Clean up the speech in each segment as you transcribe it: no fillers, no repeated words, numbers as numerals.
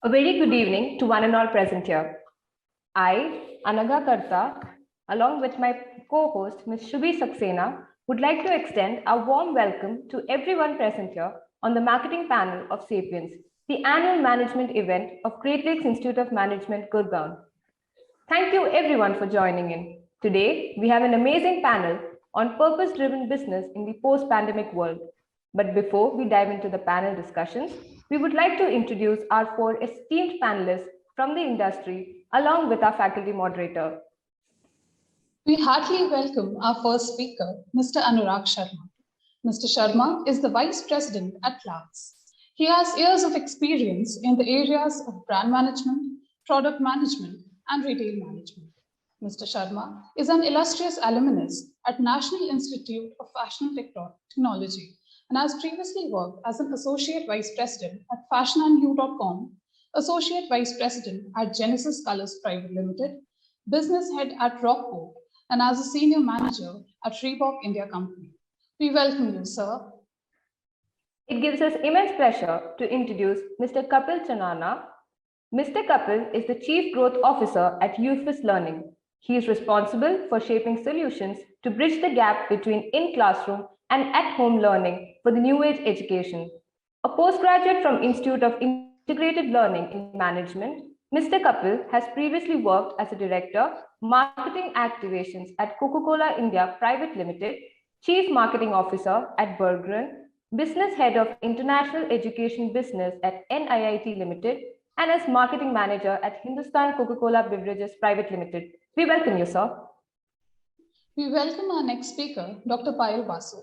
A very good evening to one and all present here. I, Anaga Karta, along with my co-host Ms. Shubhi Saxena, would like to extend a warm welcome to everyone present here on the marketing panel of Sapience, the annual management event of Great Lakes Institute of Management, Gurgaon. Thank you everyone for joining in. Today, we have an amazing panel on purpose-driven business in the post-pandemic world. But before we dive into the panel discussions, we would like to introduce our four esteemed panelists from the industry, along with our faculty moderator. We heartily welcome our first speaker, Mr. Anurag Sharma. Mr. Sharma is the Vice President at Clarks. He has years of experience in the areas of brand management, product management, and retail management. Mr. Sharma is an illustrious alumnus at National Institute of Fashion Technology and has previously worked as an Associate Vice President at fashionandyou.com, Associate Vice President at Genesis Colors Private Limited, Business Head at Rockport, and as a Senior Manager at Reebok India Company. We welcome you, sir. It gives us immense pleasure to introduce Mr. Kapil Chanana. Mr. Kapil is the Chief Growth Officer at UFIS Learning. He is responsible for shaping solutions to bridge the gap between in-classroom and at-home learning for the new age education. A postgraduate from Institute of Integrated Learning in Management, Mr. Kapil has previously worked as a Director, Marketing Activations at Coca-Cola India Private Limited, Chief Marketing Officer at Gurgaon, Business Head of International Education Business at NIIT Limited, and as Marketing Manager at Hindustan Coca-Cola Beverages Private Limited. We welcome you, sir. We welcome our next speaker, Dr. Payal Basu,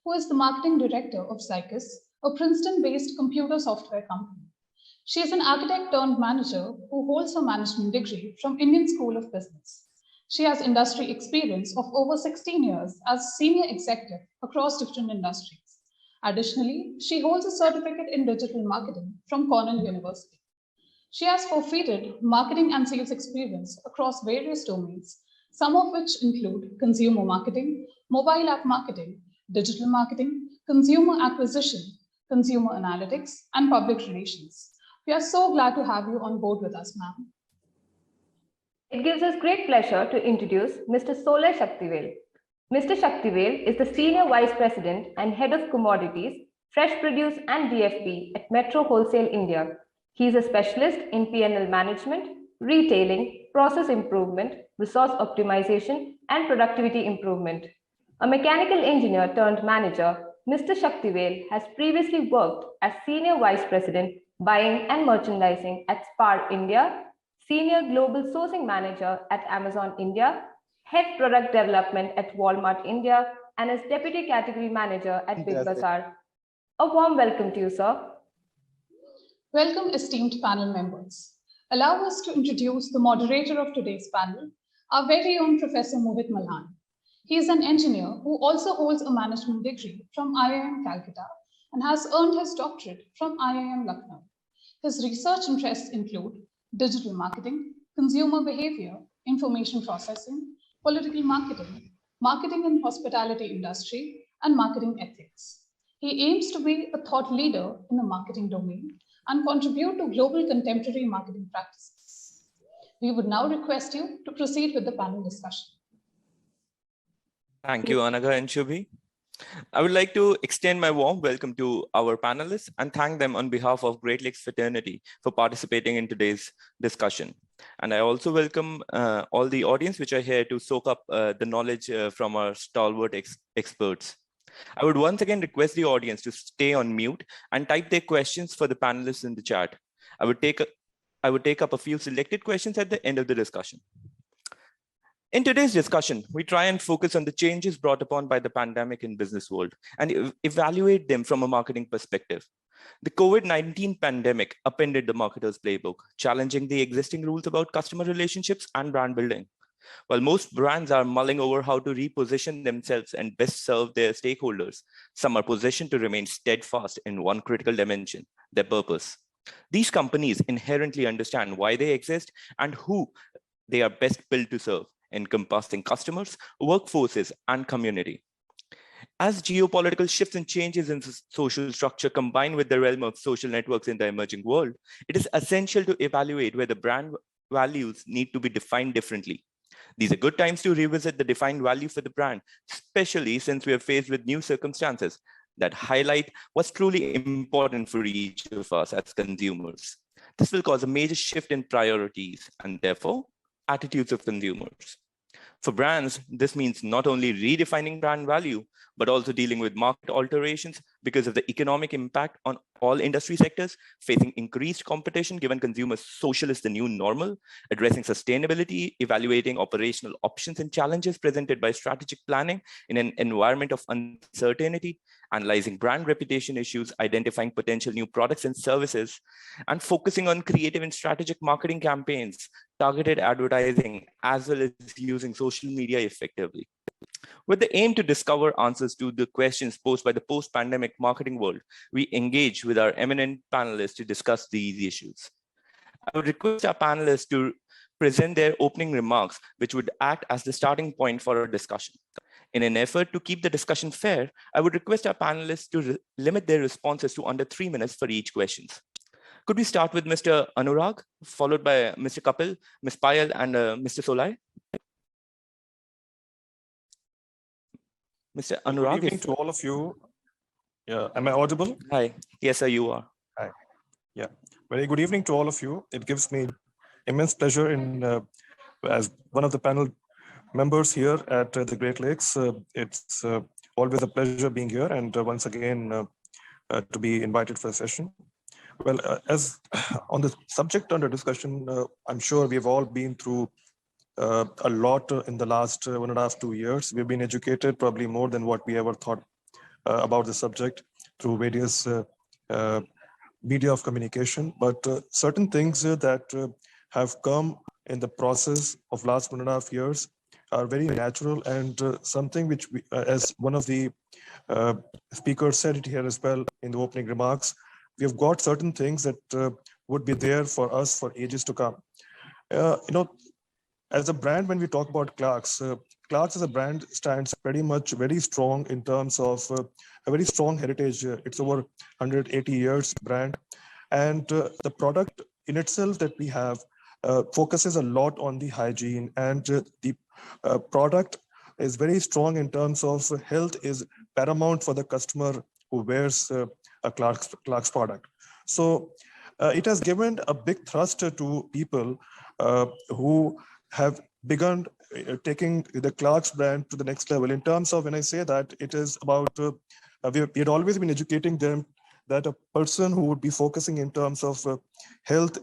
who is the Marketing Director of Zycus, a Princeton-based computer software company. She is an architect turned manager who holds her management degree from Indian School of Business. She has industry experience of over 16 years as senior executive across different industries. Additionally, she holds a certificate in digital marketing from Cornell University. She has forfeited marketing and sales experience across various domains, some of which include consumer marketing, mobile app marketing, digital marketing, consumer acquisition, consumer analytics, and public relations. We are so glad to have you on board with us, ma'am. It gives us great pleasure to introduce Mr. Solaire Shakthivel. Mr. Shakthivel is the Senior Vice President and Head of Commodities, Fresh Produce and DFP at Metro Wholesale India. He is a specialist in P&L management, retailing, process improvement, resource optimization, and productivity improvement. A mechanical engineer turned manager, Mr. Shakthivel has previously worked as Senior Vice President, Buying and Merchandising at Spar India, Senior Global Sourcing Manager at Amazon India, Head Product Development at Walmart India, and as Deputy Category Manager at Big Bazaar. A warm welcome to you, sir. Welcome, esteemed panel members. Allow us to introduce the moderator of today's panel, our very own Professor Mohit Malhan. He is an engineer who also holds a management degree from IIM Calcutta and has earned his doctorate from IIM Lucknow. His research interests include digital marketing, consumer behavior, information processing, political marketing, marketing in hospitality industry, and marketing ethics. He aims to be a thought leader in the marketing domain and contribute to global contemporary marketing practices. We would now request you to proceed with the panel discussion. Thank you, Anaga and Shubhi. I would like to extend my warm welcome to our panelists and thank them on behalf of Great Lakes Fraternity for participating in today's discussion. And I also welcome all the audience which are here to soak up the knowledge from our stalwart experts. I would once again request the audience to stay on mute and type their questions for the panelists in the chat. I would take up a few selected questions at the end of the discussion. In today's discussion, we try and focus on the changes brought upon by the pandemic in business world and evaluate them from a marketing perspective. The COVID-19 pandemic upended the marketer's playbook, challenging the existing rules about customer relationships and brand building. While most brands are mulling over how to reposition themselves and best serve their stakeholders, some are positioned to remain steadfast in one critical dimension, their purpose. These companies inherently understand why they exist and who they are best built to serve, encompassing customers, workforces, and community. As geopolitical shifts and changes in social structure combine with the realm of social networks in the emerging world, it is essential to evaluate whether brand values need to be defined differently. These are good times to revisit the defined value for the brand, especially since we are faced with new circumstances that highlight what's truly important for each of us as consumers. This will cause a major shift in priorities and therefore attitudes of consumers. For brands, this means not only redefining brand value, but also dealing with market alterations because of the economic impact on all industry sectors, facing increased competition given consumers' social is the new normal, addressing sustainability, evaluating operational options and challenges presented by strategic planning in an environment of uncertainty, analyzing brand reputation issues, identifying potential new products and services, and focusing on creative and strategic marketing campaigns, targeted advertising, as well as using social media effectively. With the aim to discover answers to the questions posed by the post-pandemic marketing world, we engage with our eminent panelists to discuss these issues. I would request our panelists to present their opening remarks, which would act as the starting point for our discussion. In an effort to keep the discussion fair, I would request our panelists to limit their responses to under 3 minutes for each question. Could we start with Mr. Anurag, followed by Mr. Kapil, Ms. Payal, and Mr. Solaire? Mr. Anurag. Good evening to all of you. Yeah, am I audible? Hi. Yes, sir, you are. Hi. Yeah. Very good evening to all of you. It gives me immense pleasure as one of the panel members here at the Great Lakes. It's always a pleasure being here, and once again to be invited for a session. Well, as on the subject under discussion, I'm sure we've all been through a lot in the last 1.5 to 2 years. We've been educated probably more than what we ever thought about the subject through various media of communication. But certain things that have come in the process of last 1.5 years are very natural, and something which, as one of the speakers said it here as well in the opening remarks, we have got certain things that would be there for us for ages to come. As a brand, when we talk about Clarks, Clarks as a brand stands pretty much very strong in terms of a very strong heritage. It's over 180 years brand. And the product in itself that we have focuses a lot on the hygiene, and the product is very strong in terms of health is paramount for the customer who wears a Clarks product. So it has given a big thrust to people who have begun taking the Clarks brand to the next level. In terms of, when I say that, it is about, we had always been educating them that a person who would be focusing in terms of health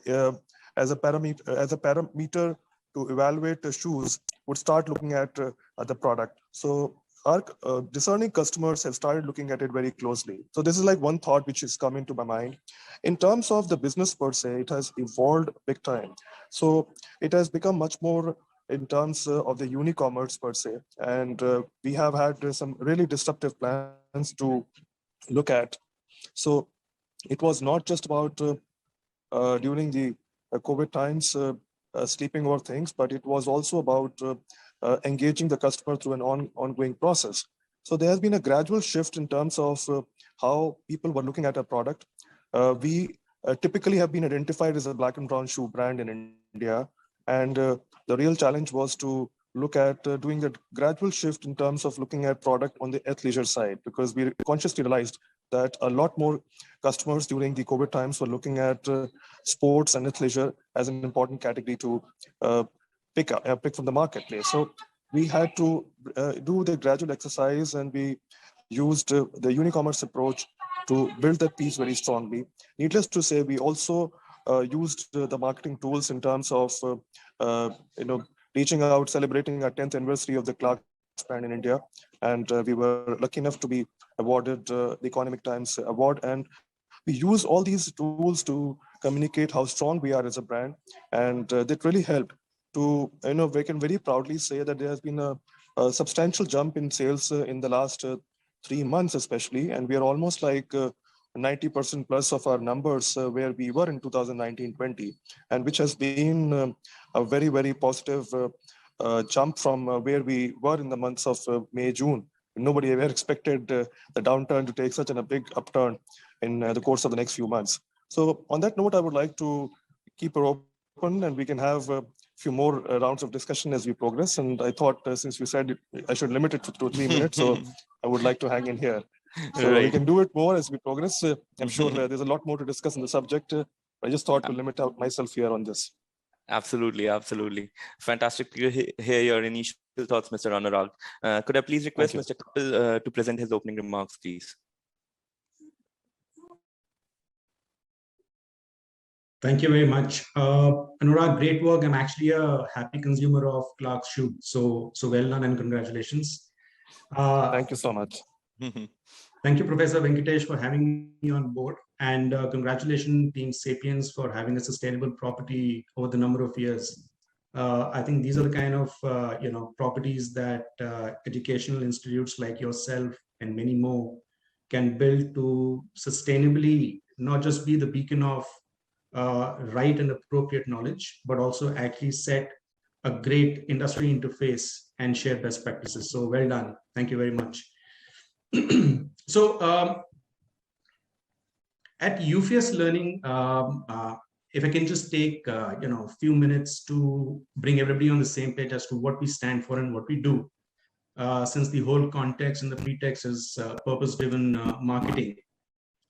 as a parameter to evaluate the shoes would start looking at the product. So our discerning customers have started looking at it very closely. So this is like one thought which is coming to my mind. In terms of the business per se, it has evolved big time. So it has become much more in terms of the unicommerce per se. And we have had some really disruptive plans to look at. So it was not just about during the COVID times sleeping over things, but it was also about engaging the customer through an ongoing process. So there has been a gradual shift in terms of how people were looking at a product. We typically have been identified as a black and brown shoe brand in India. And the real challenge was to look at doing that gradual shift in terms of looking at product on the athleisure side, because we consciously realized that a lot more customers during the COVID times were looking at sports and athleisure as an important category to pick from the marketplace. So we had to do the gradual exercise, and we used the unicommerce approach to build that piece very strongly. Needless to say, we also used the marketing tools in terms of reaching out, celebrating our 10th anniversary of the Clarks brand in India, and we were lucky enough to be awarded the Economic Times award. And we use all these tools to communicate how strong we are as a brand, and that really helped to, we can very proudly say that there has been a substantial jump in sales in the last 3 months especially, and we are almost like 90% plus of our numbers where we were in 2019-20, and which has been a very, very positive jump from where we were in the months of May, June. Nobody ever expected the downturn to take such a big upturn in the course of the next few months. So on that note, I would like to keep it open and we can have a few more rounds of discussion as we progress. And I thought since you said I should limit it to 2 or 3 minutes, so I would like to hang in here. So we can do it more as we progress. I'm sure there's a lot more to discuss on the subject. I just thought to limit out myself here on this. Absolutely, absolutely. Fantastic to hear your initial thoughts, Mr. Anurag. Could I please request Mr. Kapil to present his opening remarks, please? Thank you very much. Anurag, great work. I'm actually a happy consumer of Clark's shoe. So well done and congratulations. Thank you so much. Thank you, Professor Venkatesh, for having me on board. And congratulations, Team Sapience, for having a sustainable property over the number of years. I think these are the kind of properties that educational institutes like yourself and many more can build to sustainably not just be the beacon of right and appropriate knowledge, but also actually set a great industry interface and share best practices. So well done. Thank you very much. So at UFS Learning, if I can just take a few minutes to bring everybody on the same page as to what we stand for and what we do, since the whole context and the pretext is purpose-driven marketing.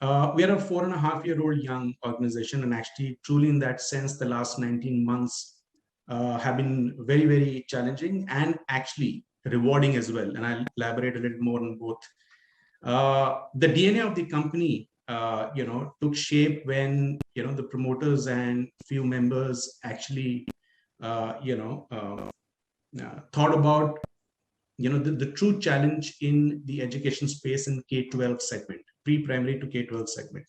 We are a 4.5-year-old young organization, and actually, truly in that sense, the last 19 months have been very, very challenging and actually rewarding as well. And I'll elaborate a little more on both. The DNA of the company, took shape when the promoters and few members actually, thought about the true challenge in the education space in K-12 segment, pre-primary to K-12 segment.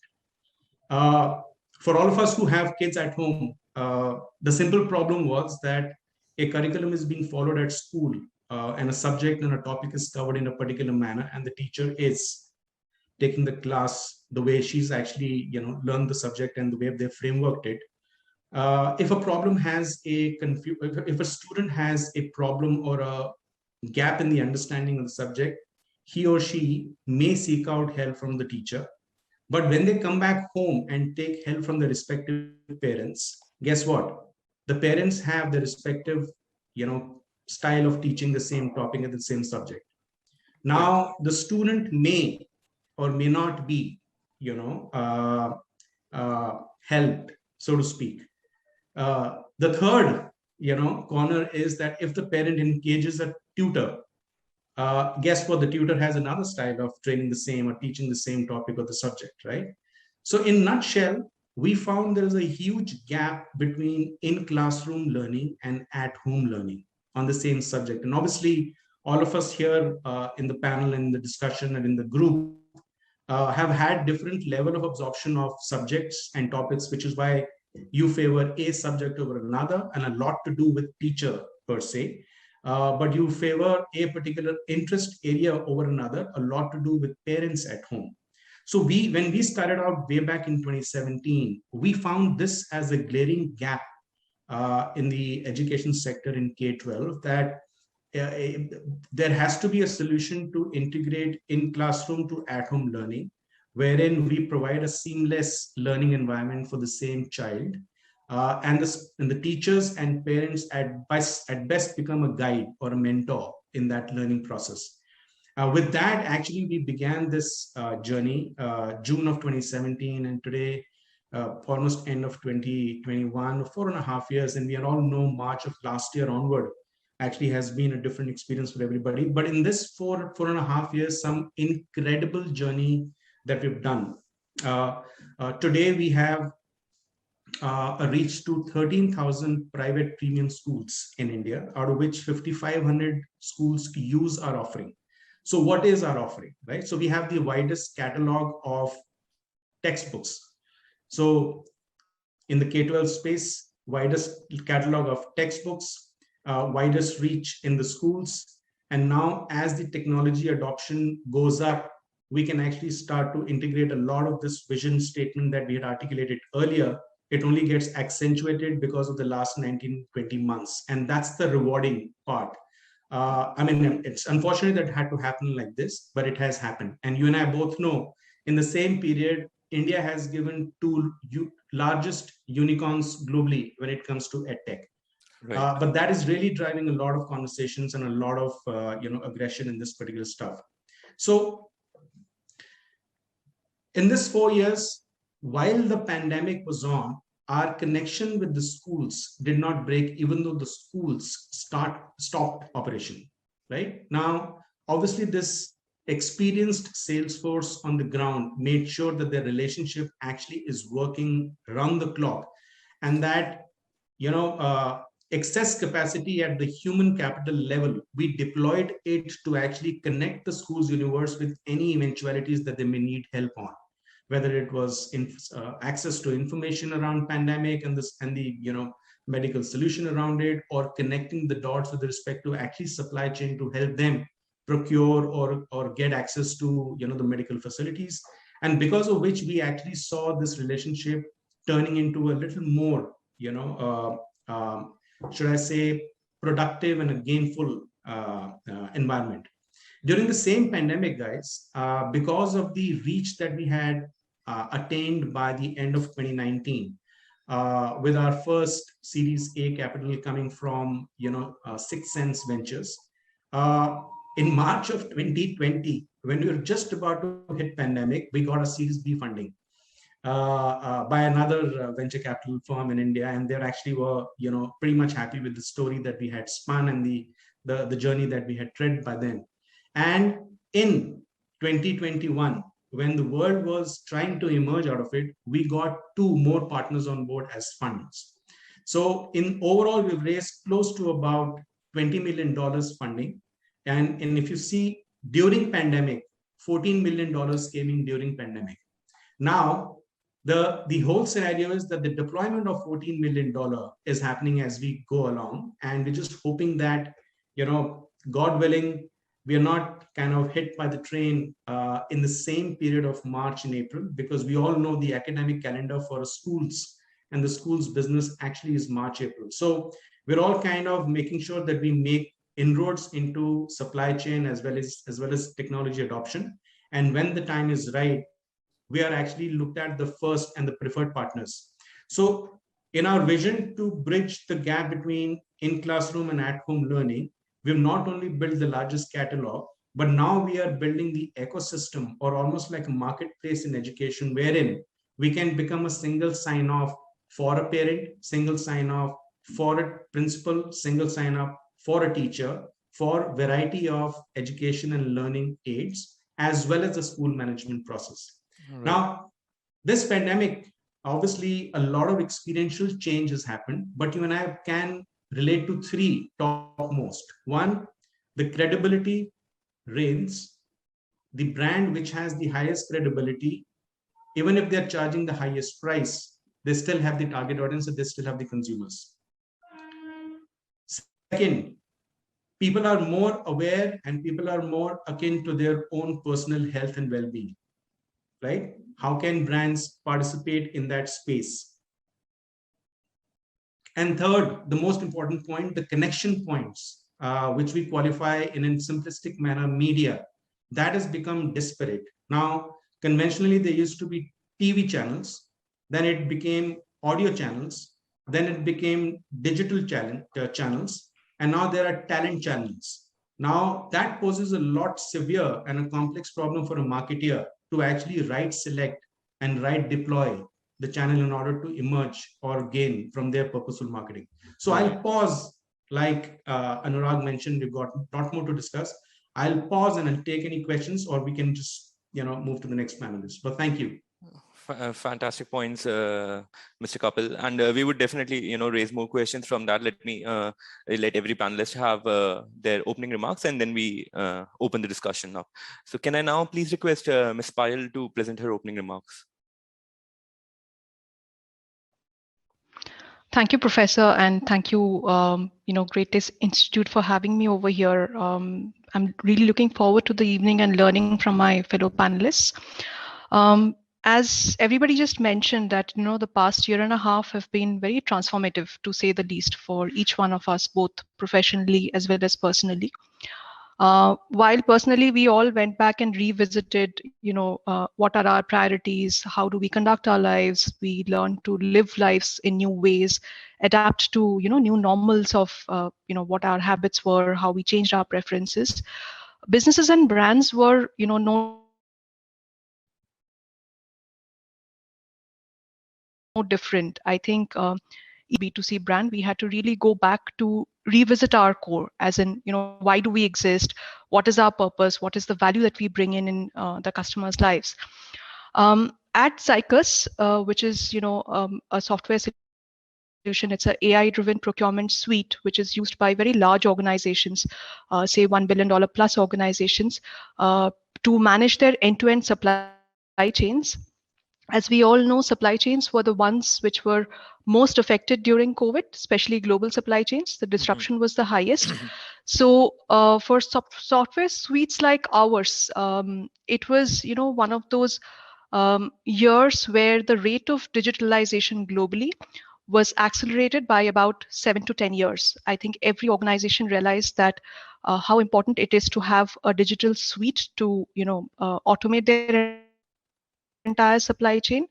For all of us who have kids at home, the simple problem was that a curriculum is being followed at school and a subject and a topic is covered in a particular manner, and the teacher is taking the class the way she's actually learned the subject and the way they've frameworked it. If a problem has if a student has a problem or a gap in the understanding of the subject, he or she may seek out help from the teacher. But when they come back home and take help from the respective parents, guess what? The parents have the respective, style of teaching the same topic and the same subject. Now, the student may or may not be, helped, so to speak. The third, corner is that if the parent engages a tutor, guess what? The tutor has another style of training the same or teaching the same topic or the subject, right? So in nutshell, we found there is a huge gap between in-classroom learning and at-home learning on the same subject. And obviously, all of us here in the panel, in the discussion and in the group have had different level of absorption of subjects and topics, which is why you favor a subject over another, and a lot to do with teacher per se. But you favor a particular interest area over another, a lot to do with parents at home. So when we started out way back in 2017, we found this as a glaring gap in the education sector in K-12, that there has to be a solution to integrate in classroom to at-home learning, wherein we provide a seamless learning environment for the same child. And the teachers and parents at best become a guide or a mentor in that learning process. With that, actually, we began this journey June of 2017, and today, almost end of 2021, 4.5 years, and we all know March of last year onward actually has been a different experience for everybody. But in this 4.5 years, some incredible journey that we've done. Today, we have a reach to 13,000 private premium schools in India, out of which 5,500 schools use our offering. So what is our offering, right? So we have the widest catalog of textbooks. So in the K-12 space, widest catalog of textbooks, widest reach in the schools. And now as the technology adoption goes up, we can actually start to integrate a lot of this vision statement that we had articulated earlier. It only gets accentuated because of the last 19-20 months. And that's the rewarding part. I mean, it's unfortunate that it had to happen like this, but it has happened. And you and I both know in the same period, India has given two largest unicorns globally when it comes to edtech. Right. But that is really driving a lot of conversations and a lot of aggression in this particular stuff. So in this 4 years, while the pandemic was on, our connection with the schools did not break, even though the schools stopped operation. Right now, obviously, this experienced sales force on the ground made sure that their relationship actually is working round the clock, and that excess capacity at the human capital level, we deployed it to actually connect the schools universe with any eventualities that they may need help on, whether it was access to information around pandemic and the medical solution around it, or connecting the dots with respect to actually supply chain to help them procure or get access to the medical facilities. And because of which we actually saw this relationship turning into a little more should I say productive and a gainful environment. During the same pandemic, guys, because of the reach that we had attained by the end of 2019, with our first Series A capital coming from Sixth Sense Ventures. In March of 2020, when we were just about to hit pandemic, we got a Series B funding by another venture capital firm in India, and they actually were pretty much happy with the story that we had spun and the journey that we had tread by then. And in 2021, when the world was trying to emerge out of it, we got 2 more partners on board as funders. So in overall, we've raised close to about $20 million funding. And if you see during pandemic, $14 million came in during pandemic. Now, the whole scenario is that the deployment of $14 million is happening as we go along. And we're just hoping that, God willing, we are not kind of hit by the train in the same period of March and April, because we all know the academic calendar for schools and the schools business actually is March, April. So we're all kind of making sure that we make inroads into supply chain as well as technology adoption. And when the time is right, we are actually looked at the first and the preferred partners. So in our vision to bridge the gap between in-classroom and at-home learning, we've not only built the largest catalog, but now we are building the ecosystem, or almost like a marketplace in education, wherein we can become a single sign-off for a parent, single sign-off for a principal, single sign-off for a teacher, for variety of education and learning aids, as well as the school management process. Right. Now, this pandemic, obviously, a lot of experiential change has happened, but you and I can relate to 3 topmost. 1, the credibility reigns. The brand which has the highest credibility, even if they're charging the highest price, they still have the target audience and they still have the consumers. Second, people are more aware and people are more akin to their own personal health and well-being, right? How can brands participate in that space? And third, the most important point, the connection points, which we qualify in a simplistic manner, media, that has become disparate. Now, conventionally, there used to be TV channels, then it became audio channels, then it became digital channels, and now there are talent channels. Now, that poses a lot severe and a complex problem for a marketer to actually right select and right deploy the channel in order to emerge or gain from their purposeful marketing. So I'll pause, like Anurag mentioned, we've got a lot more to discuss. I'll pause and I'll take any questions, or we can just move to the next panelist. But thank you. Fantastic points, Mr. Kapil, and we would definitely raise more questions from that. Let me let every panelist have their opening remarks, and then we open the discussion now. So can I now please request Ms. Payal to present her opening remarks? Thank you, Professor, and thank you, Great Lakes Institute for having me over here. I'm really looking forward to the evening and learning from my fellow panelists. as everybody just mentioned that, the past year and a half have been very transformative, to say the least, for each one of us, both professionally as well as personally. While personally, we all went back and revisited, what are our priorities? How do we conduct our lives? We learned to live lives in new ways, adapt to, new normals of, what our habits were, how we changed our preferences. Businesses and brands were, no different. I think B2C brand, we had to really go back to revisit our core, as in, why do we exist? What is our purpose? What is the value that we bring in the customers' lives? At Zycus, which is, a software solution, it's an AI-driven procurement suite, which is used by very large organizations, say $1 billion plus organizations, to manage their end-to-end supply chains. As we all know, supply chains were the ones which were most affected during COVID, especially global supply chains. The disruption was the highest. So for software suites like ours, it was, one of those years where the rate of digitalization globally was accelerated by about 7 to 10 years. I think every organization realized that how important it is to have a digital suite to, automate their entire supply chain.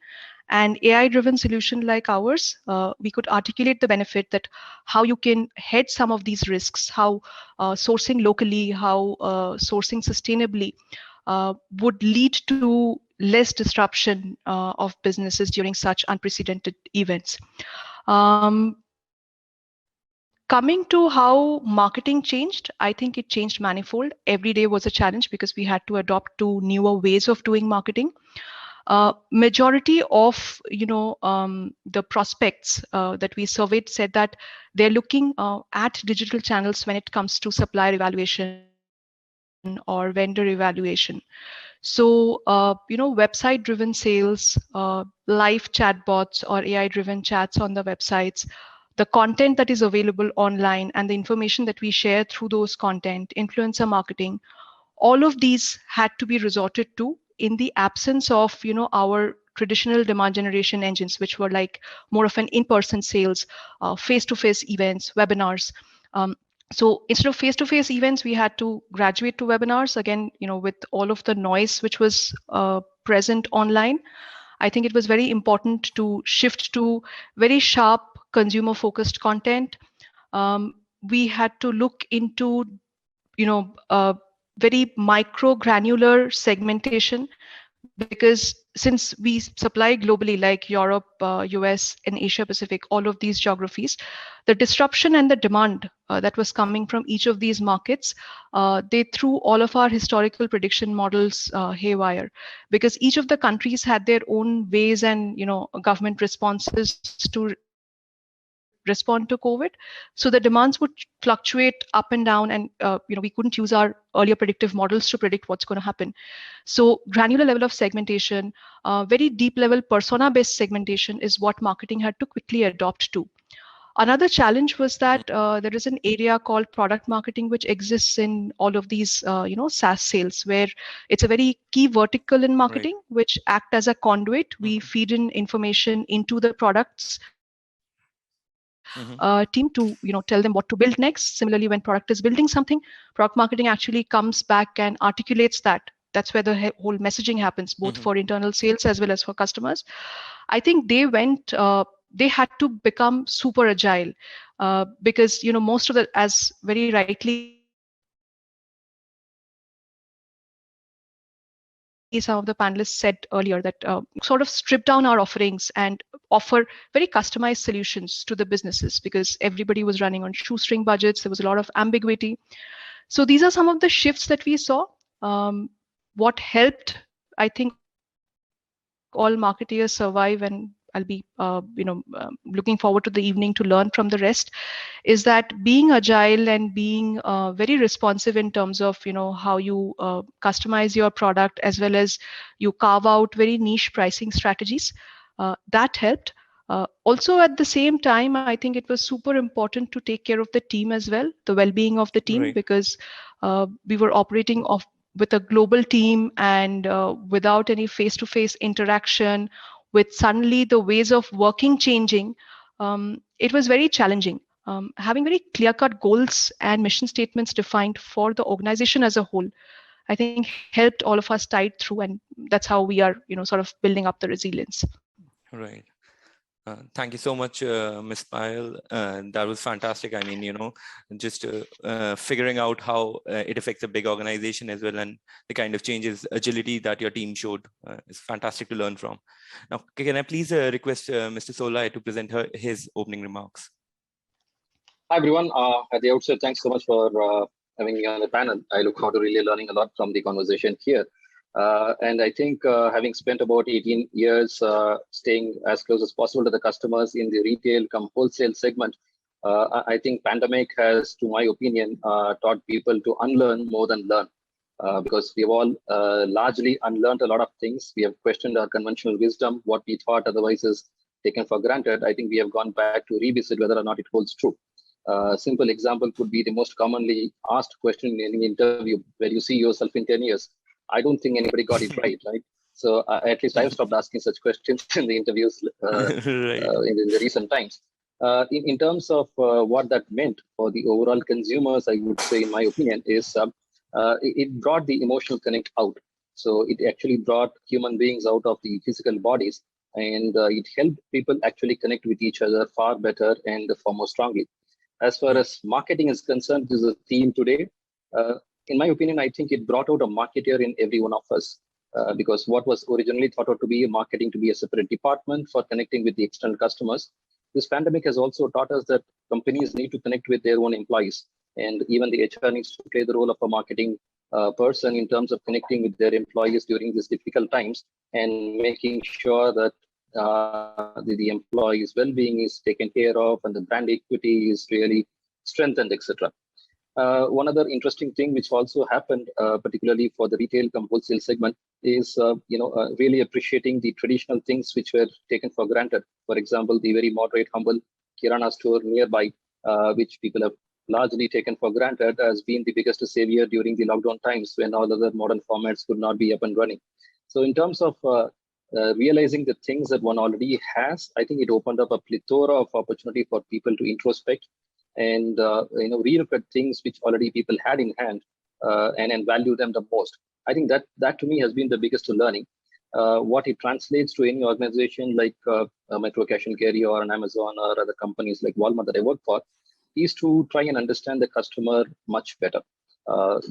And AI-driven solution like ours, we could articulate the benefit that how you can hedge some of these risks, how sourcing locally, how sourcing sustainably would lead to less disruption of businesses during such unprecedented events. Coming to how marketing changed, I think it changed manifold. Every day was a challenge because we had to adopt to newer ways of doing marketing. Majority of the prospects that we surveyed said that they're looking at digital channels when it comes to supplier evaluation or vendor evaluation. So website driven sales, live chatbots or AI driven chats on the websites, the content that is available online and the information that we share through those content, influencer marketing, all of these had to be resorted to in the absence of our traditional demand generation engines, which were like more of an in-person sales, face-to-face events, webinars. So instead of face-to-face events, we had to graduate to webinars again, with all of the noise which was present online. I think it was very important to shift to very sharp consumer-focused content. We had to look into very micro granular segmentation, because since we supply globally, like Europe, US, and Asia Pacific, all of these geographies, the disruption and the demand that was coming from each of these markets, they threw all of our historical prediction models haywire, because each of the countries had their own ways and government responses to respond to COVID. So the demands would fluctuate up and down, and we couldn't use our earlier predictive models to predict what's going to happen. So granular level of segmentation, very deep level persona-based segmentation is what marketing had to quickly adopt to. Another challenge was that there is an area called product marketing, which exists in all of these, SaaS sales, where it's a very key vertical in marketing, right, which act as a conduit. We feed in information into the products team to tell them what to build next. Similarly, when product is building something, product marketing actually comes back and articulates that. That's where the whole messaging happens, both for internal sales as well as for customers. I think they went. They had to become super agile because most of the, as very rightly some of the panelists said earlier, that sort of strip down our offerings and offer very customized solutions to the businesses, because everybody was running on shoestring budgets. There was a lot of ambiguity. So these are some of the shifts that we saw. What helped, I think, all marketeers survive, and I'll be looking forward to the evening to learn from the rest, is that being agile and being very responsive in terms of how you customize your product, as well as you carve out very niche pricing strategies, that helped. Also at the same time, I think it was super important to take care of the team as well, the well-being of the team, right, because we were operating with a global team and without any face-to-face interaction, with suddenly the ways of working changing, it was very challenging. Having very clear-cut goals and mission statements defined for the organization as a whole, I think helped all of us tide through, and that's how we are, sort of building up the resilience. Right. Thank you so much, Ms. Payal. That was fantastic. I mean, just figuring out how it affects a big organization as well, and the kind of changes, agility that your team showed is fantastic to learn from. Now, can I please request Mr. Solaire to present his opening remarks? Hi, everyone. At the outset, thanks so much for having me on the panel. I look forward to really learning a lot from the conversation here. And I think having spent about 18 years staying as close as possible to the customers in the retail come wholesale segment, I think pandemic has, to my opinion, taught people to unlearn more than learn. Because we've all largely unlearned a lot of things. We have questioned our conventional wisdom, what we thought otherwise is taken for granted. I think we have gone back to revisit whether or not it holds true. Simple example could be the most commonly asked question in any interview, where you see yourself in 10 years. I don't think anybody got it right? So at least I've stopped asking such questions in the interviews in the recent times. In terms of what that meant for the overall consumers, I would say, in my opinion, is it brought the emotional connect out. So it actually brought human beings out of the physical bodies, and it helped people actually connect with each other far better and far more strongly. As far as marketing is concerned, this is a theme today. In my opinion, I think it brought out a marketer in every one of us, because what was originally thought out to be marketing to be a separate department for connecting with the external customers, this pandemic has also taught us that companies need to connect with their own employees, and even the HR needs to play the role of a marketing person in terms of connecting with their employees during these difficult times and making sure that the employees' well-being is taken care of and the brand equity is really strengthened, etc. One other interesting thing which also happened, particularly for the retail come wholesale segment, is really appreciating the traditional things which were taken for granted. For example, the very moderate, humble Kirana store nearby, which people have largely taken for granted, as being the biggest savior during the lockdown times when all other modern formats could not be up and running. So in terms of realizing the things that one already has, I think it opened up a plethora of opportunity for people to introspect and relook at things which already people had in hand and value them the most. I think that to me has been the biggest learning. What it translates to any organization like a Metro Cash and Carry or an Amazon or other companies like Walmart that I work for is to try and understand the customer much better,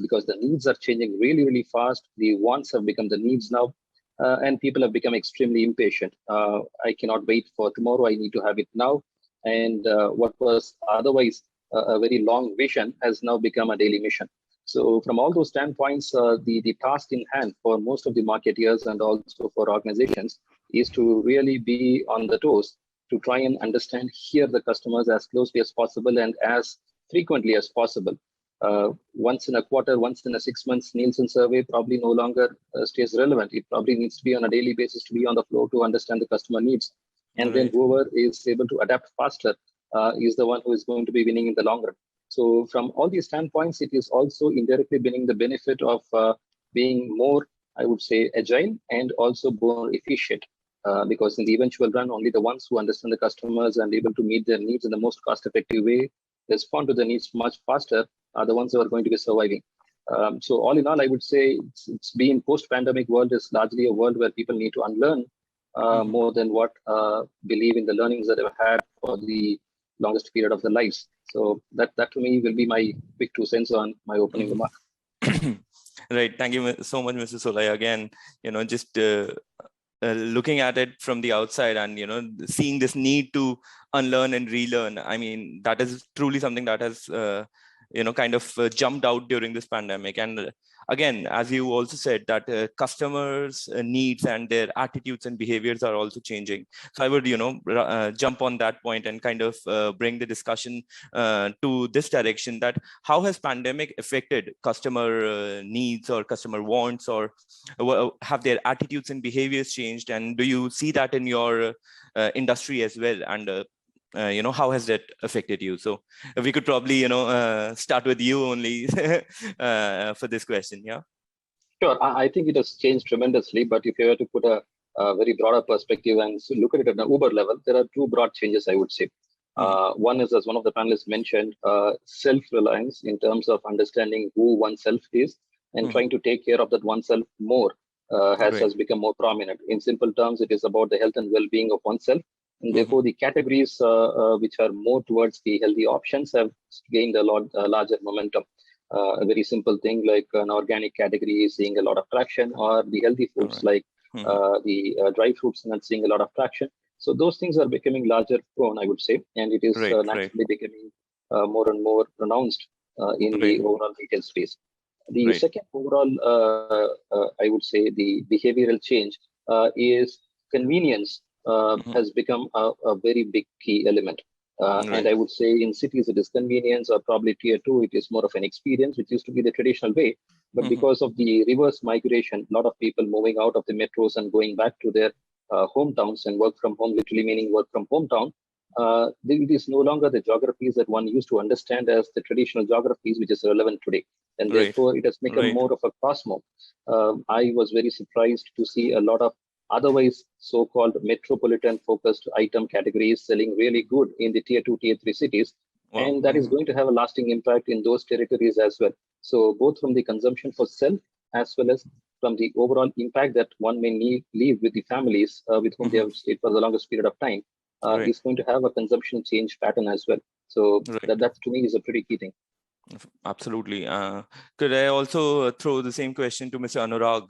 because the needs are changing really, really fast. The wants have become the needs now, and people have become extremely impatient. I cannot wait for tomorrow. I need to have it now. And what was otherwise a very long vision has now become a daily mission. So from all those standpoints, the task in hand for most of the marketeers and also for organizations is to really be on the toes to try and understand, hear the customers as closely as possible and as frequently as possible. Once in a quarter, once in a 6 months Nielsen survey probably no longer stays relevant. It probably needs to be on a daily basis to be on the floor to understand the customer needs. And then whoever is able to adapt faster is the one who is going to be winning in the long run. So from all these standpoints, it is also indirectly bringing the benefit of being more, I would say, agile and also more efficient. Because in the eventual run, only the ones who understand the customers and able to meet their needs in the most cost-effective way, respond to the needs much faster, are the ones who are going to be surviving. So all in all, I would say it's been post-pandemic world is largely a world where people need to unlearn more than what believe in the learnings that they've had for the longest period of their lives. So that to me will be my quick 2 cents on my opening remark. Right. Thank you so much, Mr. Solaire. Again, just looking at it from the outside and, seeing this need to unlearn and relearn. I mean, that is truly something that has, kind of jumped out during this pandemic. And again, as you also said, that customers' needs and their attitudes and behaviors are also changing. So I would, jump on that point and kind of bring the discussion to this direction, that how has pandemic affected customer needs or customer wants, or have their attitudes and behaviors changed? And do you see that in your industry as well? And how has that affected you? So we could probably, start with you only for this question. Yeah. Sure, I think it has changed tremendously. But if you were to put a very broader perspective and look at it at an Uber level, there are two broad changes, I would say. One is, as one of the panelists mentioned, self-reliance in terms of understanding who oneself is and trying to take care of that oneself more has become more prominent. In simple terms, it is about the health and well-being of oneself. And therefore, the categories which are more towards the healthy options have gained a lot larger momentum. A very simple thing like an organic category is seeing a lot of traction, or the healthy foods like the dry fruits nuts seeing a lot of traction. So those things are becoming larger prone, I would say, and it is naturally becoming more and more pronounced in the overall retail space. The second overall, I would say, the behavioral change is convenience has become a very big key element. And I would say in cities it is convenience, or probably tier 2, it is more of an experience, which used to be the traditional way. But because of the reverse migration, a lot of people moving out of the metros and going back to their hometowns and work from home, literally meaning work from hometown, it is no longer the geographies that one used to understand as the traditional geographies, which is relevant today. And therefore, it has become more of a cosmos. I was very surprised to see a lot of otherwise so-called metropolitan-focused item categories selling really good in the tier 2, tier 3 cities. And that is going to have a lasting impact in those territories as well. So both from the consumption for self, as well as from the overall impact that one may leave with the families with whom they have stayed for the longest period of time, is going to have a consumption change pattern as well. So that to me is a pretty key thing. Absolutely. Could I also throw the same question to Mr. Anurag?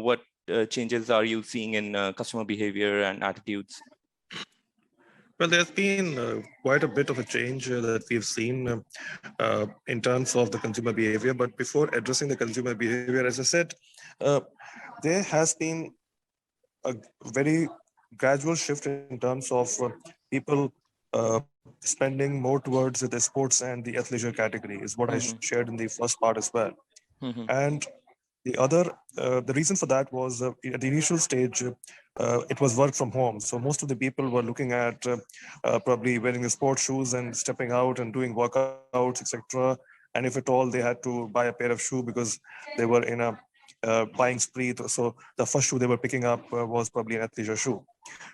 What changes are you seeing in customer behavior and attitudes? Well, there's been quite a bit of a change that we've seen in terms of the consumer behavior. But before addressing the consumer behavior, as I said, there has been a very gradual shift in terms of people spending more towards the sports and the athleisure category, is what I shared in the first part as well. And the other, the reason for that was at the initial stage, it was work from home. So most of the people were looking at probably wearing the sports shoes and stepping out and doing workouts, etc. And if at all, they had to buy a pair of shoes because they were in a buying spree. So the first shoe they were picking up was probably an athleisure shoe.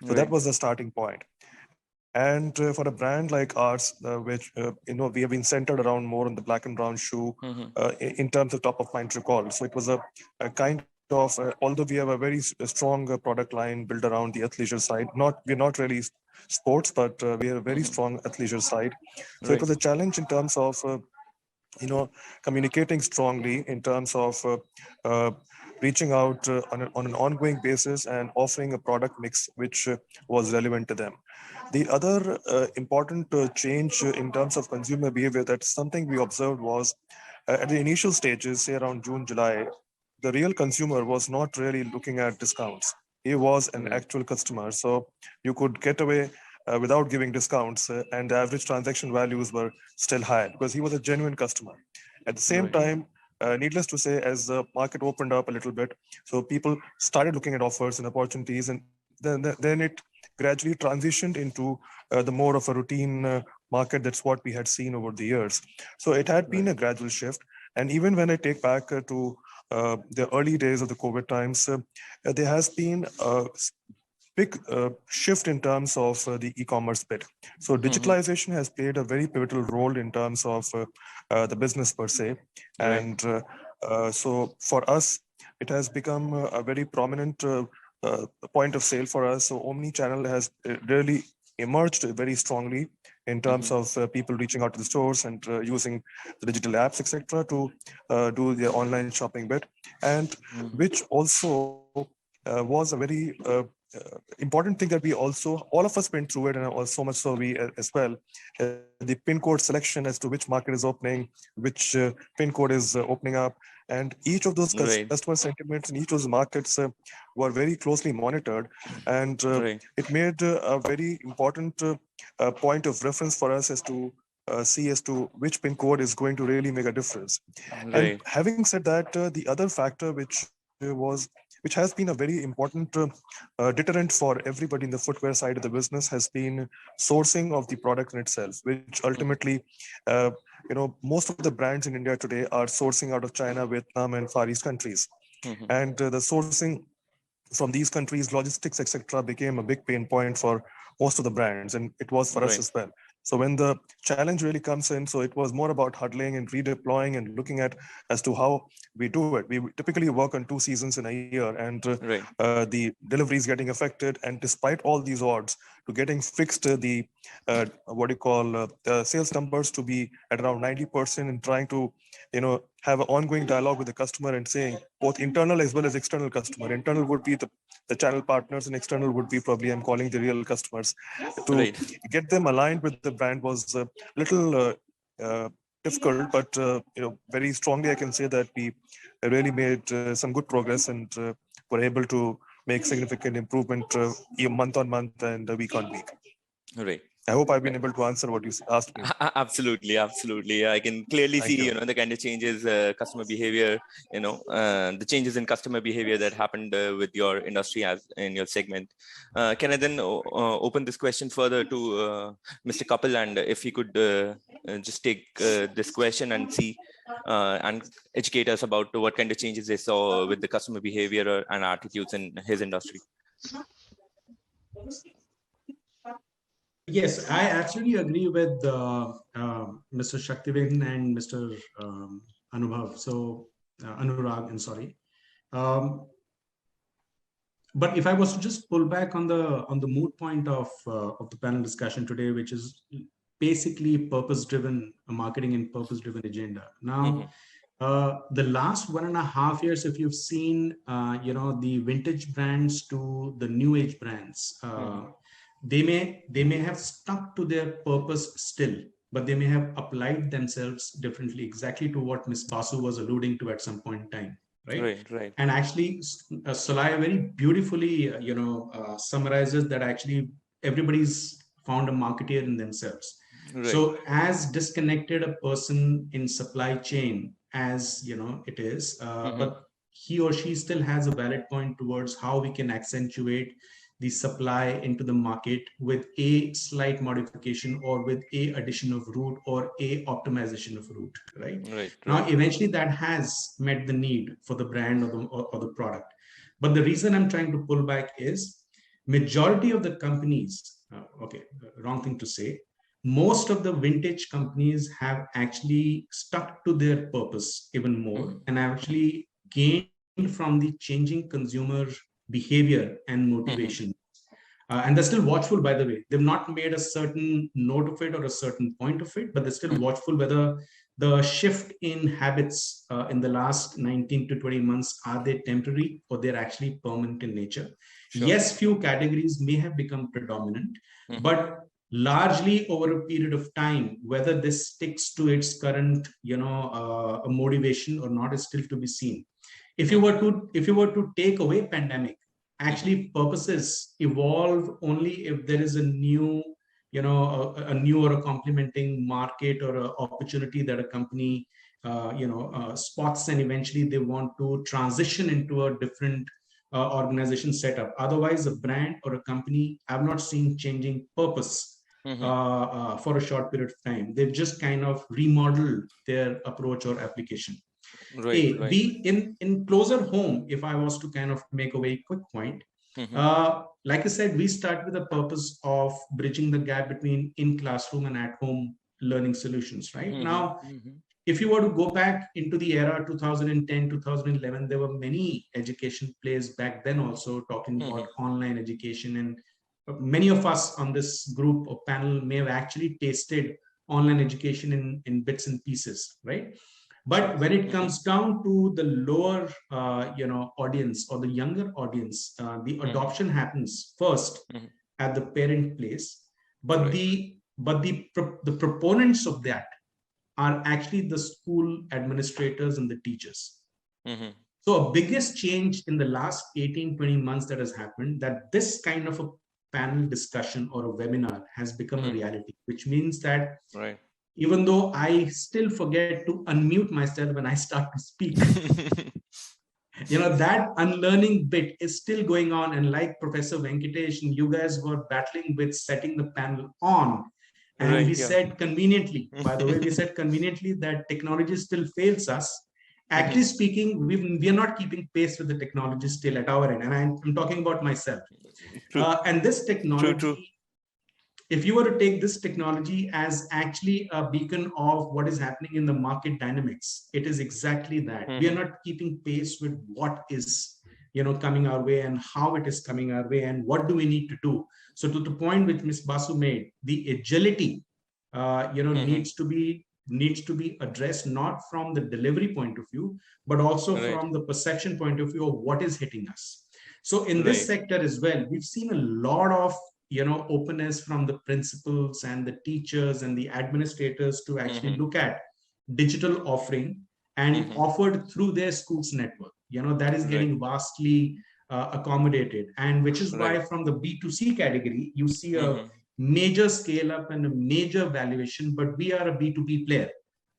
So that was the starting point. And for a brand like ours, which we have been centered around more on the black and brown shoe in terms of top of mind recall. So it was a kind of, although we have a very strong product line built around the athleisure side, we're not really sports, but we have a very strong athleisure side. So it was a challenge in terms of communicating strongly in terms of reaching out on an ongoing basis and offering a product mix which was relevant to them. The other important change in terms of consumer behavior, that's something we observed, was at the initial stages, say around June, July, the real consumer was not really looking at discounts. He was an actual customer. So you could get away without giving discounts, and the average transaction values were still high because he was a genuine customer. At the same time, needless to say, as the market opened up a little bit, so people started looking at offers and opportunities, and then it gradually transitioned into the more of a routine market. That's what we had seen over the years. So it had been a gradual shift. And even when I take back to the early days of the COVID times, there has been a big shift in terms of the e-commerce bit. So digitalization has played a very pivotal role in terms of the business per se. And so for us, it has become a very prominent point of sale for us. So omni-channel has really emerged very strongly in terms of people reaching out to the stores and using the digital apps, etc., to do their online shopping bit, and which also was a very important thing that we also, all of us went through it, and so much so we as well, the pin code selection as to which market is opening, which pin code is opening up, and each of those customer sentiments in each of those markets were very closely monitored, and it made a very important point of reference for us as to see as to which pin code is going to really make a difference. And having said that, the other factor which has been a very important deterrent for everybody in the footwear side of the business has been sourcing of the product in itself, which ultimately, most of the brands in India today are sourcing out of China, Vietnam, and Far East countries. And the sourcing from these countries, logistics, etc., became a big pain point for most of the brands, and it was for us as well. So when the challenge really comes in, so it was more about huddling and redeploying and looking at as to how we do it. We typically work on 2 seasons in a year, and the deliveries getting affected. And despite all these odds, to getting fixed the sales numbers to be at around 90%, and trying to have an ongoing dialogue with the customer and saying both internal as well as external customer. Internal would be the channel partners, and external would be probably I'm calling the real customers. To get them aligned with the brand was a little difficult, but very strongly I can say that we really made some good progress, and were able to make significant improvement month on month and week on week. Right. I hope I've been able to answer what you asked me. Absolutely. I can clearly see, the kind of changes, customer behavior, the changes in customer behavior that happened with your industry as in your segment. Can I then open this question further to Mr. Kapil, and if he could just take this question and see and educate us about what kind of changes they saw with the customer behavior and attitudes in his industry. Yes, I absolutely agree with Mr. Shakthivel and Mr. Anubhav. So Anurag, and sorry. But if I was to just pull back on the moot point of the panel discussion today, which is basically purpose-driven marketing and purpose-driven agenda. Now, the last 1.5 years, if you've seen, the vintage brands to the new age brands. They may have stuck to their purpose still, but they may have applied themselves differently, exactly to what Ms. Basu was alluding to at some point in time, right? And actually, Solaire very beautifully, summarizes that actually everybody's found a marketeer in themselves. So as disconnected a person in supply chain as it is, but he or she still has a valid point towards how we can accentuate the supply into the market with a slight modification or with a addition of route or a optimization of route, right? Now, eventually that has met the need for the brand or the product. But the reason I'm trying to pull back is majority of the companies, wrong thing to say, most of the vintage companies have actually stuck to their purpose even more and actually gained from the changing consumer behavior and motivation. And they're still watchful, by the way. They've not made a certain note of it or a certain point of it, but they're still watchful whether the shift in habits in the last 19 to 20 months, are they temporary or they're actually permanent in nature? Yes, few categories may have become predominant, but largely over a period of time, whether this sticks to its current, motivation or not is still to be seen. If you were to take away pandemic, actually purposes evolve only if there is a new, a new or a complementing market or an opportunity that a company, spots, and eventually they want to transition into a different organization setup. Otherwise, a brand or a company, I've not seen changing purpose for a short period of time. They've just kind of remodeled their approach or application. B, in closer home, if I was to kind of make a very quick point, like I said, we start with a purpose of bridging the gap between in-classroom and at-home learning solutions, right? Now, if you were to go back into the era 2010, 2011, there were many education players back then also talking about online education, and many of us on this group or panel may have actually tasted online education in bits and pieces, right? But when it comes down to the lower, audience or the younger audience, the adoption happens first at the parent place. But the proponents of that are actually the school administrators and the teachers. So a biggest change in the last 18, 20 months that has happened, that this kind of a panel discussion or a webinar has become a reality, which means that even though I still forget to unmute myself when I start to speak, that unlearning bit is still going on. And like Professor Venkatesh and you guys were battling with setting the panel on, and we said conveniently, by the way, we said conveniently that technology still fails us. Actually speaking, we are not keeping pace with the technology still at our end. And I'm talking about myself. And this technology, True. If you were to take this technology as actually a beacon of what is happening in the market dynamics, it is exactly that. We are not keeping pace with what is, coming our way and how it is coming our way and what do we need to do. So to the point which Ms. Basu made, the agility, needs to be addressed, not from the delivery point of view, but also from the perception point of view of what is hitting us. So in this sector as well, we've seen a lot of openness from the principals and the teachers and the administrators to actually look at digital offering and offered through their schools network. That is getting vastly accommodated, and which is why from the B2C category, you see a major scale up and a major valuation, but we are a B2B player.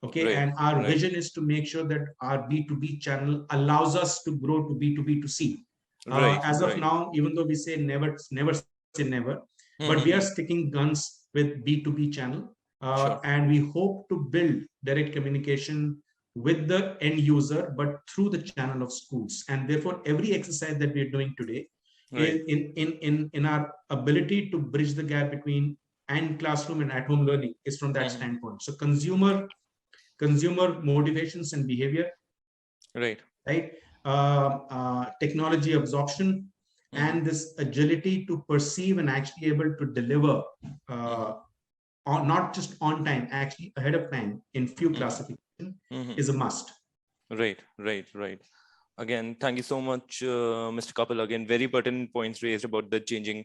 Okay. And our vision is to make sure that our B2B channel allows us to grow to B2B2C. As of now, even though we say never say never, but we are sticking guns with B2B channel. And we hope to build direct communication with the end user, but through the channel of schools. And therefore, every exercise that we're doing today in our ability to bridge the gap between and classroom and at-home learning is from that standpoint. So consumer motivations and behavior, right? Technology absorption, and this agility to perceive and actually able to deliver not just on time, actually ahead of time in few classification is a must. Right. Again, thank you so much, Mr. Kapil. Again, very pertinent points raised about the changing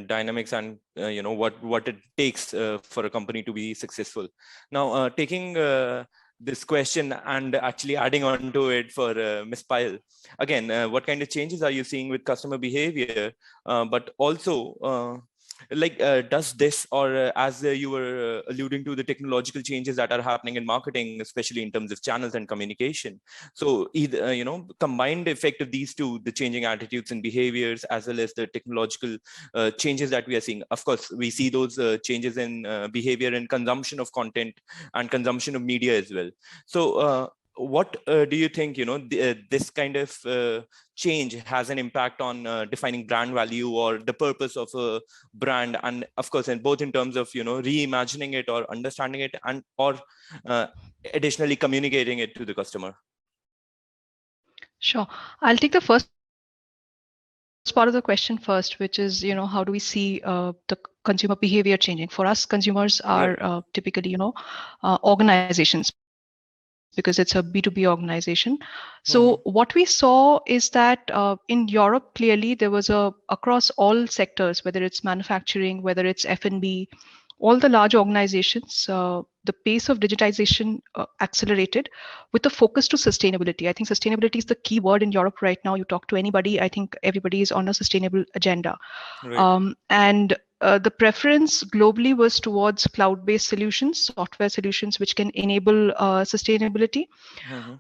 dynamics and what it takes for a company to be successful. Now, taking this question and actually adding on to it for Ms. Payal. Again, what kind of changes are you seeing with customer behavior? But also, does this, or as you were alluding to, the technological changes that are happening in marketing, especially in terms of channels and communication. So either, combined effect of these two, the changing attitudes and behaviors, as well as the technological changes that we are seeing. Of course, we see those changes in behavior and consumption of content and consumption of media as well. So what do you think, this kind of change has an impact on defining brand value or the purpose of a brand, and of course, in both in terms of reimagining it or understanding it, and or additionally communicating it to the customer? Sure, I'll take the first part of the question first, which is how do we see the consumer behavior changing? For us, consumers are typically organizations, because it's a B2B organization. So what we saw is that in Europe, clearly there was across all sectors, whether it's manufacturing, whether it's F&B, all the large organizations, the pace of digitization accelerated with a focus to sustainability. I think sustainability is the key word in Europe right now. You talk to anybody, I think everybody is on a sustainable agenda. And the preference globally was towards cloud-based solutions, software solutions, which can enable sustainability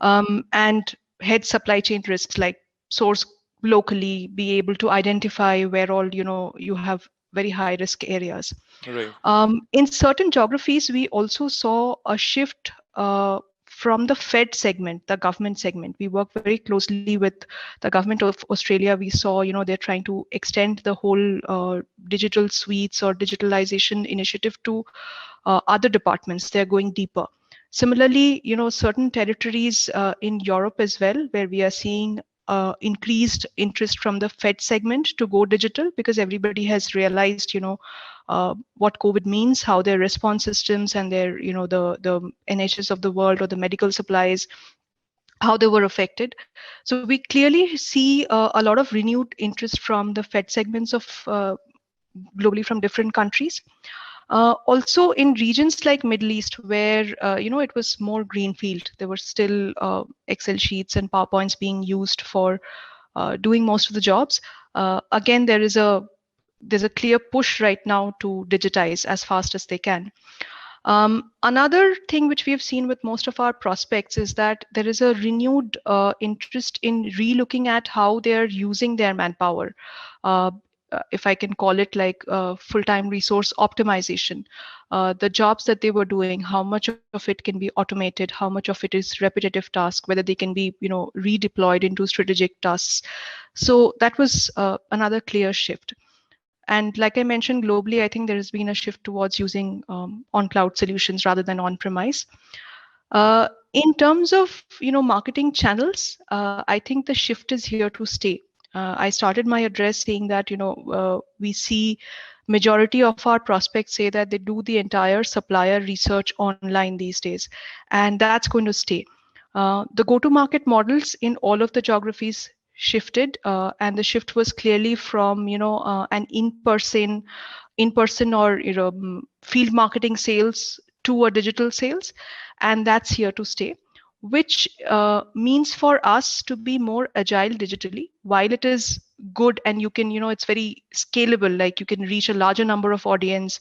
and head supply chain risks, like source locally, be able to identify where all you have very high risk areas. In certain geographies, we also saw a shift from the Fed segment, the government segment. We work very closely with the government of Australia. We saw, they're trying to extend the whole digital suites or digitalization initiative to other departments. They're going deeper. Similarly, certain territories in Europe as well, where we are seeing increased interest from the Fed segment to go digital, because everybody has realized, what COVID means, how their response systems and their, the NHS of the world or the medical supplies, how they were affected. So we clearly see a lot of renewed interest from the Fed segments of globally from different countries. Also in regions like Middle East, where it was more greenfield, there were still Excel sheets and PowerPoints being used for doing most of the jobs. Again, there's a clear push right now to digitize as fast as they can. Another thing which we have seen with most of our prospects is that there is a renewed interest in relooking at how they are using their manpower. if I can call it like full-time resource optimization. The jobs that they were doing, how much of it can be automated, how much of it is repetitive task, whether they can be, redeployed into strategic tasks. So that was another clear shift. And like I mentioned, globally, I think there has been a shift towards using on-cloud solutions rather than on-premise. In terms of marketing channels, I think the shift is here to stay. I started my address saying that we see majority of our prospects say that they do the entire supplier research online these days, and that's going to stay. The go-to-market models in all of the geographies shifted, and the shift was clearly from an in-person or field marketing sales to a digital sales, and that's here to stay, which means for us to be more agile digitally. While it is good and you can it's very scalable, like you can reach a larger number of audience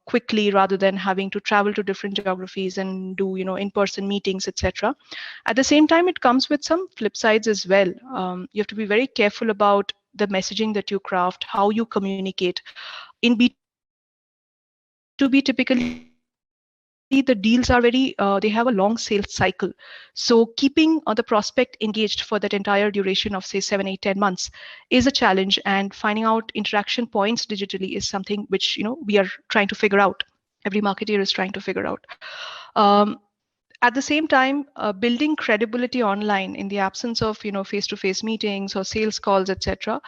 quickly rather than having to travel to different geographies and do in-person meetings, etc. At the same time, it comes with some flip sides as well. You have to be very careful about the messaging that you craft, how you communicate. In B2B, typically the deals are very they have a long sales cycle. So keeping the prospect engaged for that entire duration of say 7, 8, 10 months is a challenge, and finding out interaction points digitally is something which we are trying to figure out. Every marketer is trying to figure out. um, at the same time, building credibility online in the absence of face-to-face meetings or sales calls, etc.,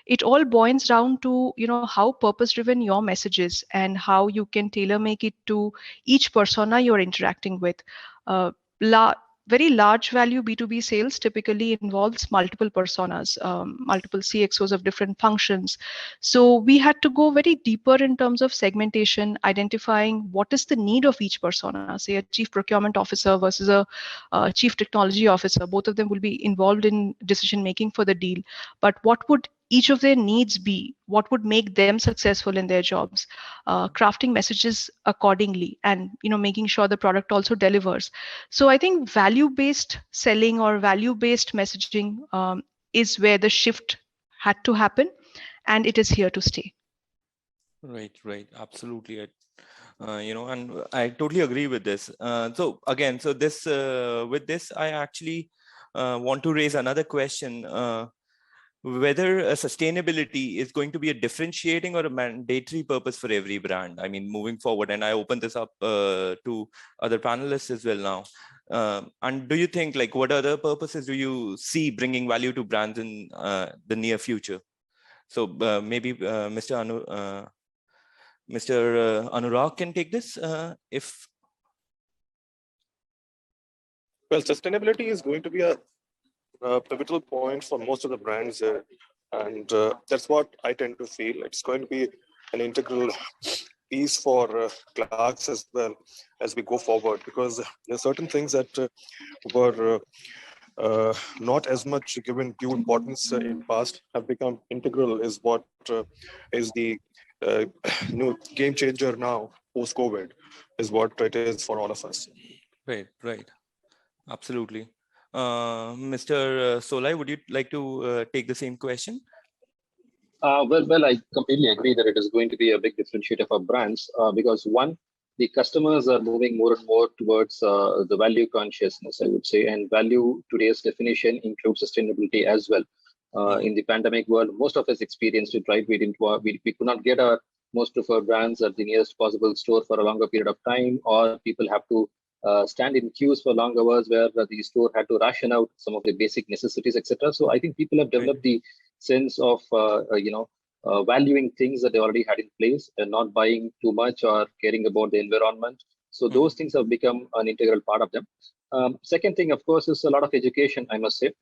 it all boils down to how purpose-driven your message is and how you can tailor make it to each persona you're interacting with. uh, Very large value B2B sales typically involves multiple personas, multiple CXOs of different functions. So we had to go very deeper in terms of segmentation, identifying what is the need of each persona. Say a chief procurement officer versus a chief technology officer, both of them will be involved in decision making for the deal. But what would each of their needs be? What would make them successful in their jobs? Crafting messages accordingly, and making sure the product also delivers. So I think value-based selling or value-based messaging is where the shift had to happen, and it is here to stay. Right, absolutely. And I totally agree with this. So again, with this, I actually want to raise another question. Whether sustainability is going to be a differentiating or a mandatory purpose for every brand. I mean, moving forward, and I open this up to other panelists as well now. And do you think, like, what other purposes do you see bringing value to brands in the near future? So maybe Mr. Anurag can take this if. Well, sustainability is going to be a pivotal point for most of the brands, and that's what I tend to feel. It's going to be an integral piece for Clarks as well as we go forward, because there are certain things that were not as much given due importance in past have become integral, is what is the new game changer now post-COVID, is what it is for all of us. Right. Absolutely. Mr. Solaire, would you like to take the same question? Well, I completely agree that it is going to be a big differentiator for brands because one, the customers are moving more and more towards the value consciousness, I would say, and value today's definition includes sustainability as well. In the pandemic world, most of us experienced it, right? We could not get most of our brands at the nearest possible store for a longer period of time, or people have to stand in queues for long hours where the store had to ration out some of the basic necessities, etc. So I think people have developed the sense of valuing things that they already had in place and not buying too much or caring about the environment. So those things have become an integral part of them. Second thing, of course, is a lot of education, I must say,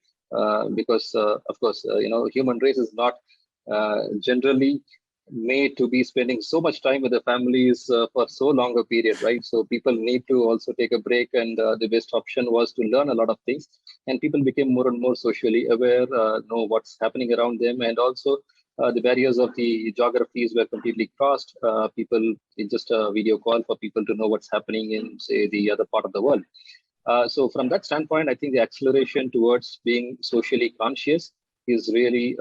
because of course, human race is not generally made to be spending so much time with the families for so long a period, right? So people need to also take a break, and the best option was to learn a lot of things, and people became more and more socially aware, know what's happening around them, and also the barriers of the geographies were completely crossed. It's just a video call for people to know what's happening in, say, the other part of the world. So from that standpoint, I think the acceleration towards being socially conscious is really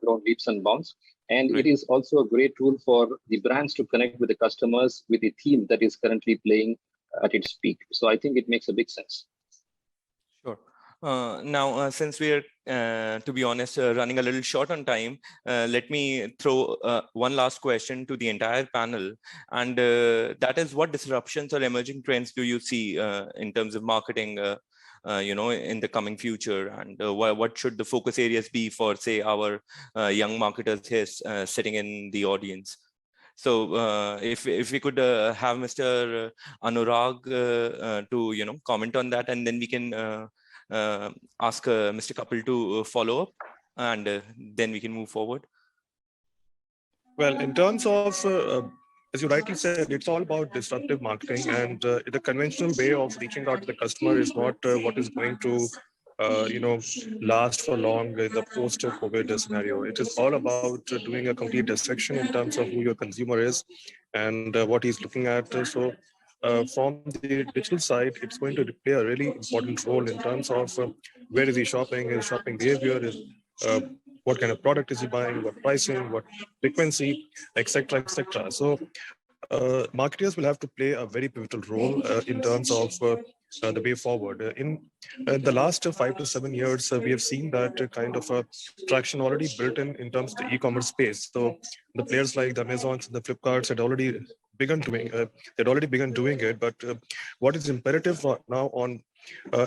grown leaps and bounds. And Right. it is also a great tool for the brands to connect with the customers with the theme that is currently playing at its peak. So I think it makes a big sense. Sure. Now, since we are, to be honest, running a little short on time, let me throw one last question to the entire panel. And that is, what disruptions or emerging trends do you see in terms of marketing, in the coming future? And what should the focus areas be for, say, our young marketers here sitting in the audience? So if we could have Mr. Anurag to comment on that, and then we can ask Mr. Kapil to follow up, and then we can move forward. Well, in terms of, as you rightly said, it's all about disruptive marketing, and the conventional way of reaching out to the customer is not what is going to, last for long in the post-COVID scenario. It is all about doing a complete dissection in terms of who your consumer is and what he's looking at. So, from the digital side, it's going to play a really important role in terms of where is he shopping, his shopping behavior, is what kind of product is he buying, what pricing, what frequency, etc., etc. So marketers will have to play a very pivotal role in terms of the way forward. In the last 5 to 7 years, we have seen that kind of traction already built in terms of the e-commerce space. So the players like the Amazons and the Flipkarts had already begun doing it. But what is imperative now on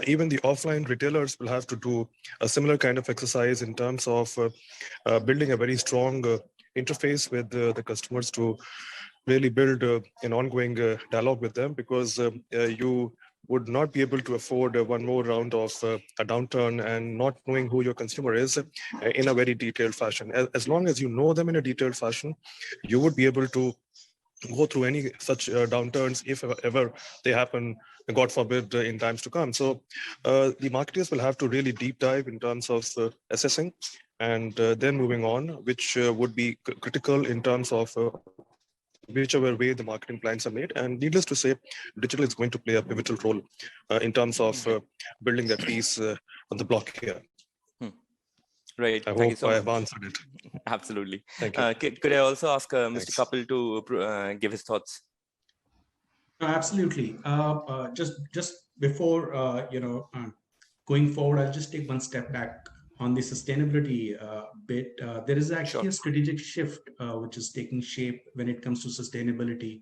even the offline retailers will have to do a similar kind of exercise in terms of building a very strong interface with the customers to really build an ongoing dialogue with them, because you would not be able to afford one more round of a downturn and not knowing who your consumer is in a very detailed fashion. As long as you know them in a detailed fashion, you would be able to go through any such downturns if ever they happen, God forbid, in times to come. So the marketers will have to really deep dive in terms of assessing and then moving on, which would be critical in terms of whichever way the marketing plans are made. And needless to say, digital is going to play a pivotal role in terms of building that piece on the block here. Right. I Thank hope you so I much. have answered it. Absolutely. Thank you. Could I also ask Mr. Thanks. Kapil to give his thoughts? Absolutely. Just before going forward, I'll just take one step back on the sustainability bit. There is actually a strategic shift which is taking shape when it comes to sustainability.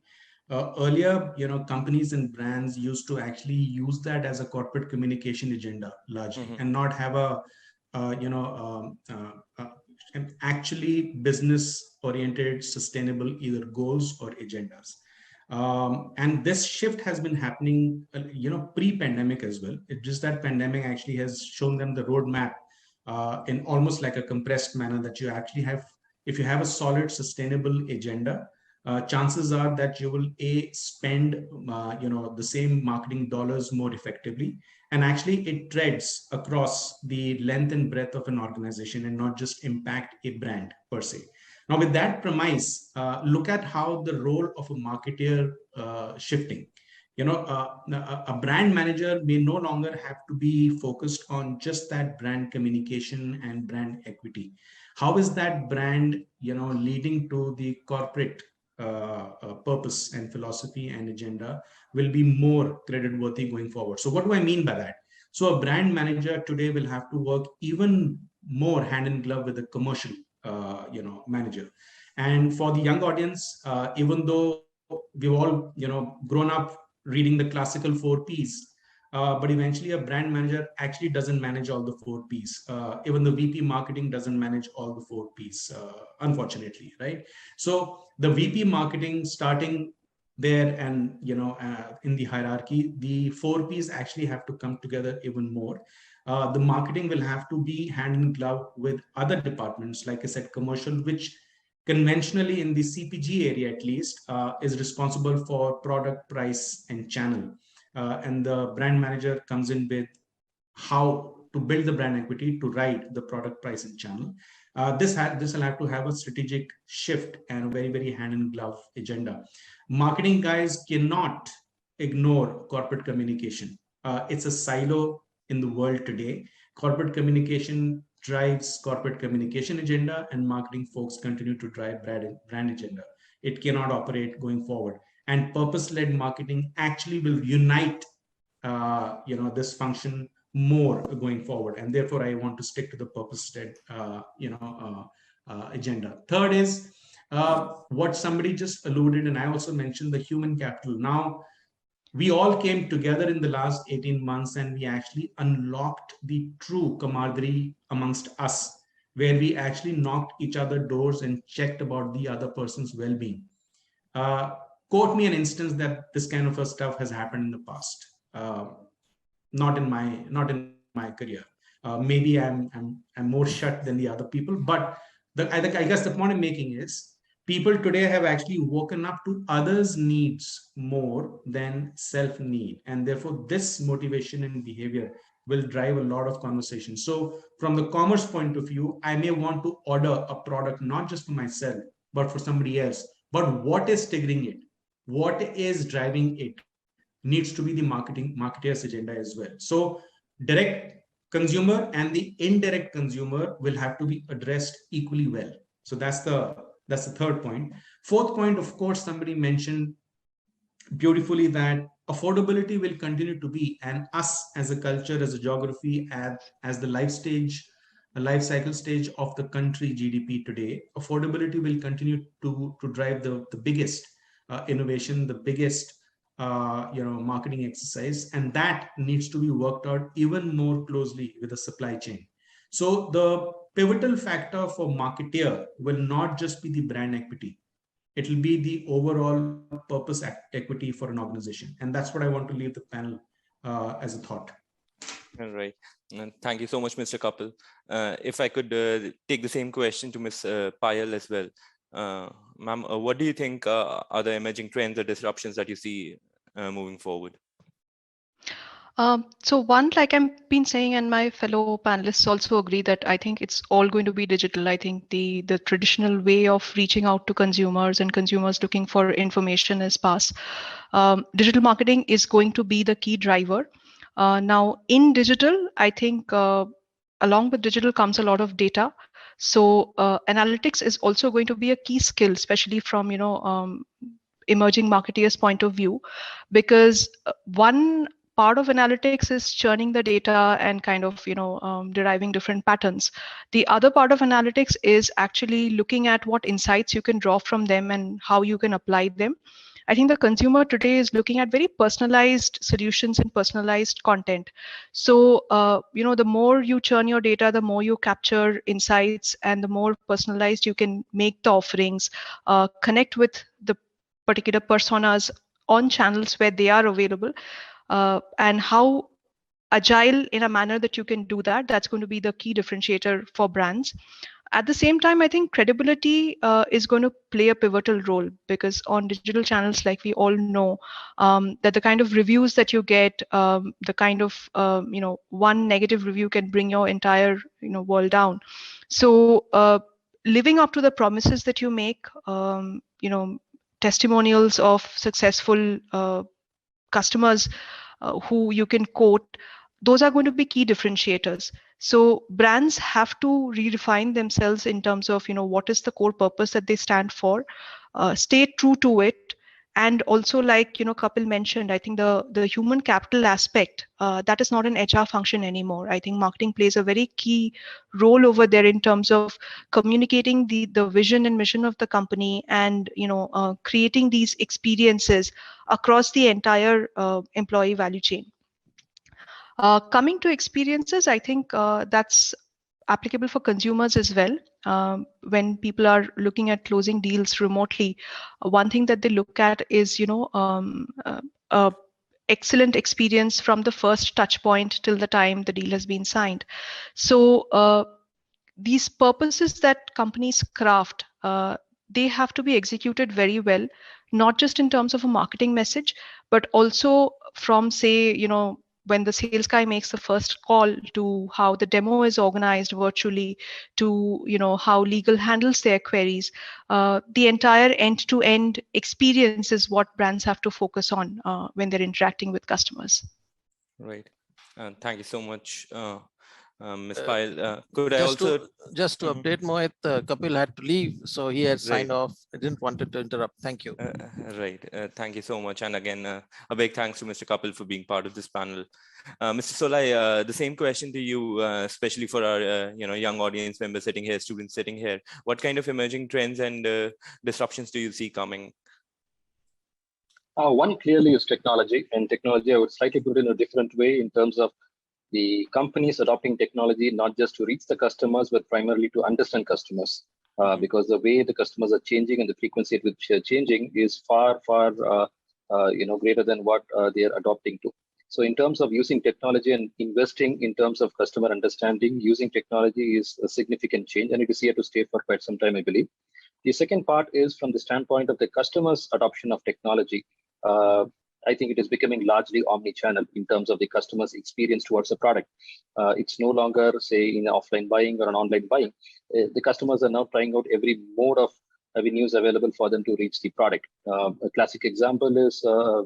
Earlier, companies and brands used to actually use that as a corporate communication agenda largely, and not have a an actually business-oriented, sustainable either goals or agendas. And this shift has been happening, pre-pandemic as well. It's just that pandemic actually has shown them the roadmap in almost like a compressed manner, that you actually have, if you have a solid, sustainable agenda, chances are that you will spend the same marketing dollars more effectively, and actually it treads across the length and breadth of an organization and not just impact a brand per se. Now, with that premise, look at how the role of a marketer shifting. A brand manager may no longer have to be focused on just that brand communication and brand equity. How is that brand, leading to the corporate purpose and philosophy and agenda will be more credit worthy going forward. So what do I mean by that? So a brand manager today will have to work even more hand in glove with a commercial manager. And for the young audience, even though we've all grown up reading the classical 4 Ps, but eventually a brand manager actually doesn't manage all the 4 Ps. Even the VP marketing doesn't manage all the 4 Ps, unfortunately, right? So the VP marketing, starting there and in the hierarchy, the 4 Ps actually have to come together even more. The marketing will have to be hand in glove with other departments, like I said, commercial, which conventionally in the CPG area at least is responsible for product, price, and channel. And the brand manager comes in with how to build the brand equity to ride the product, price, and channel. This will have to have a strategic shift and a very, very hand in glove agenda. Marketing guys cannot ignore corporate communication. It's a silo in the world today. Corporate communication drives corporate communication agenda, and marketing folks continue to drive brand agenda. It cannot operate going forward. And purpose-led marketing actually will unite this function more going forward. And therefore, I want to stick to the purpose-led agenda. Third is what somebody just alluded, and I also mentioned the human capital. Now, we all came together in the last 18 months and we actually unlocked the true camaraderie amongst us, where we actually knocked each other doors and checked about the other person's well-being. Quote me an instance that this kind of stuff has happened in the past. Not in my career. Maybe I'm more shut than the other people, but I guess the point I'm making is people today have actually woken up to others' needs more than self-need. And therefore, this motivation and behavior will drive a lot of conversation. So from the commerce point of view, I may want to order a product, not just for myself, but for somebody else. But what is triggering it? What is driving it needs to be the marketer's agenda as well. So direct consumer and the indirect consumer will have to be addressed equally well. So that's the third point. Fourth point, of course, somebody mentioned beautifully that affordability will continue to be, and us as a culture, as a geography, as the life cycle stage of the country GDP today, affordability will continue to drive the biggest innovation, the biggest marketing exercise, and that needs to be worked out even more closely with the supply chain. So the pivotal factor for marketeer will not just be the brand equity. It will be the overall purpose equity for an organization. And that's what I want to leave the panel as a thought. All right. And thank you so much, Mr. Kapil. If I could take the same question to Ms. Payal as well. Ma'am, what do you think are the emerging trends or disruptions that you see moving forward? So one, like I've been saying, and my fellow panelists also agree that I think it's all going to be digital. I think the traditional way of reaching out to consumers and consumers looking for information is past. Digital marketing is going to be the key driver. Now in digital, I think along with digital comes a lot of data. So analytics is also going to be a key skill, especially from emerging marketeers' point of view, because one part of analytics is churning the data and kind of deriving different patterns. The other part of analytics is actually looking at what insights you can draw from them and how you can apply them. I think the consumer today is looking at very personalized solutions and personalized content. So the more you churn your data, the more you capture insights, and the more personalized you can make the offerings, connect with the particular personas on channels where they are available. And how agile in a manner that you can do that, that's going to be the key differentiator for brands. At the same time, I think credibility is going to play a pivotal role, because on digital channels, like we all know, that the kind of reviews that you get, the kind of one negative review can bring your entire world down. So living up to the promises that you make, testimonials of successful customers who you can quote, those are going to be key differentiators. So brands have to redefine themselves in terms of what is the core purpose that they stand for, stay true to it, and also, like Kapil mentioned, I think the human capital aspect, that is not an HR function anymore. I think marketing plays a very key role over there in terms of communicating the vision and mission of the company, and creating these experiences across the entire employee value chain. Coming to experiences, I think that's applicable for consumers as well. When people are looking at closing deals remotely, one thing that they look at is excellent experience from the first touch point till the time the deal has been signed. So these purposes that companies craft, they have to be executed very well, not just in terms of a marketing message, but also from, say, when the sales guy makes the first call, to how the demo is organized virtually, to how legal handles their queries. The entire end-to-end experience is what brands have to focus on when they're interacting with customers. Right. Thank you so much, Ms. Payal, could I also just to update Mohit, Kapil had to leave, so he had signed off. I didn't want to interrupt. Thank you. Right. Thank you so much. And again, a big thanks to Mr. Kapil for being part of this panel. Mr. Solaire, the same question to you, especially for our young audience members sitting here, students sitting here. What kind of emerging trends and disruptions do you see coming? One clearly is technology, and technology I would slightly put it in a different way in terms of the companies adopting technology, not just to reach the customers, but primarily to understand customers. Because the way the customers are changing and the frequency at which they're changing is far greater than what they are adopting to. So in terms of using technology and investing in terms of customer understanding, using technology is a significant change, and it is here to stay for quite some time, I believe. The second part is from the standpoint of the customer's adoption of technology. I think it is becoming largely omni-channel in terms of the customer's experience towards the product. It's no longer, say, in offline buying or an online buying. The customers are now trying out every mode of avenues available for them to reach the product. A classic example is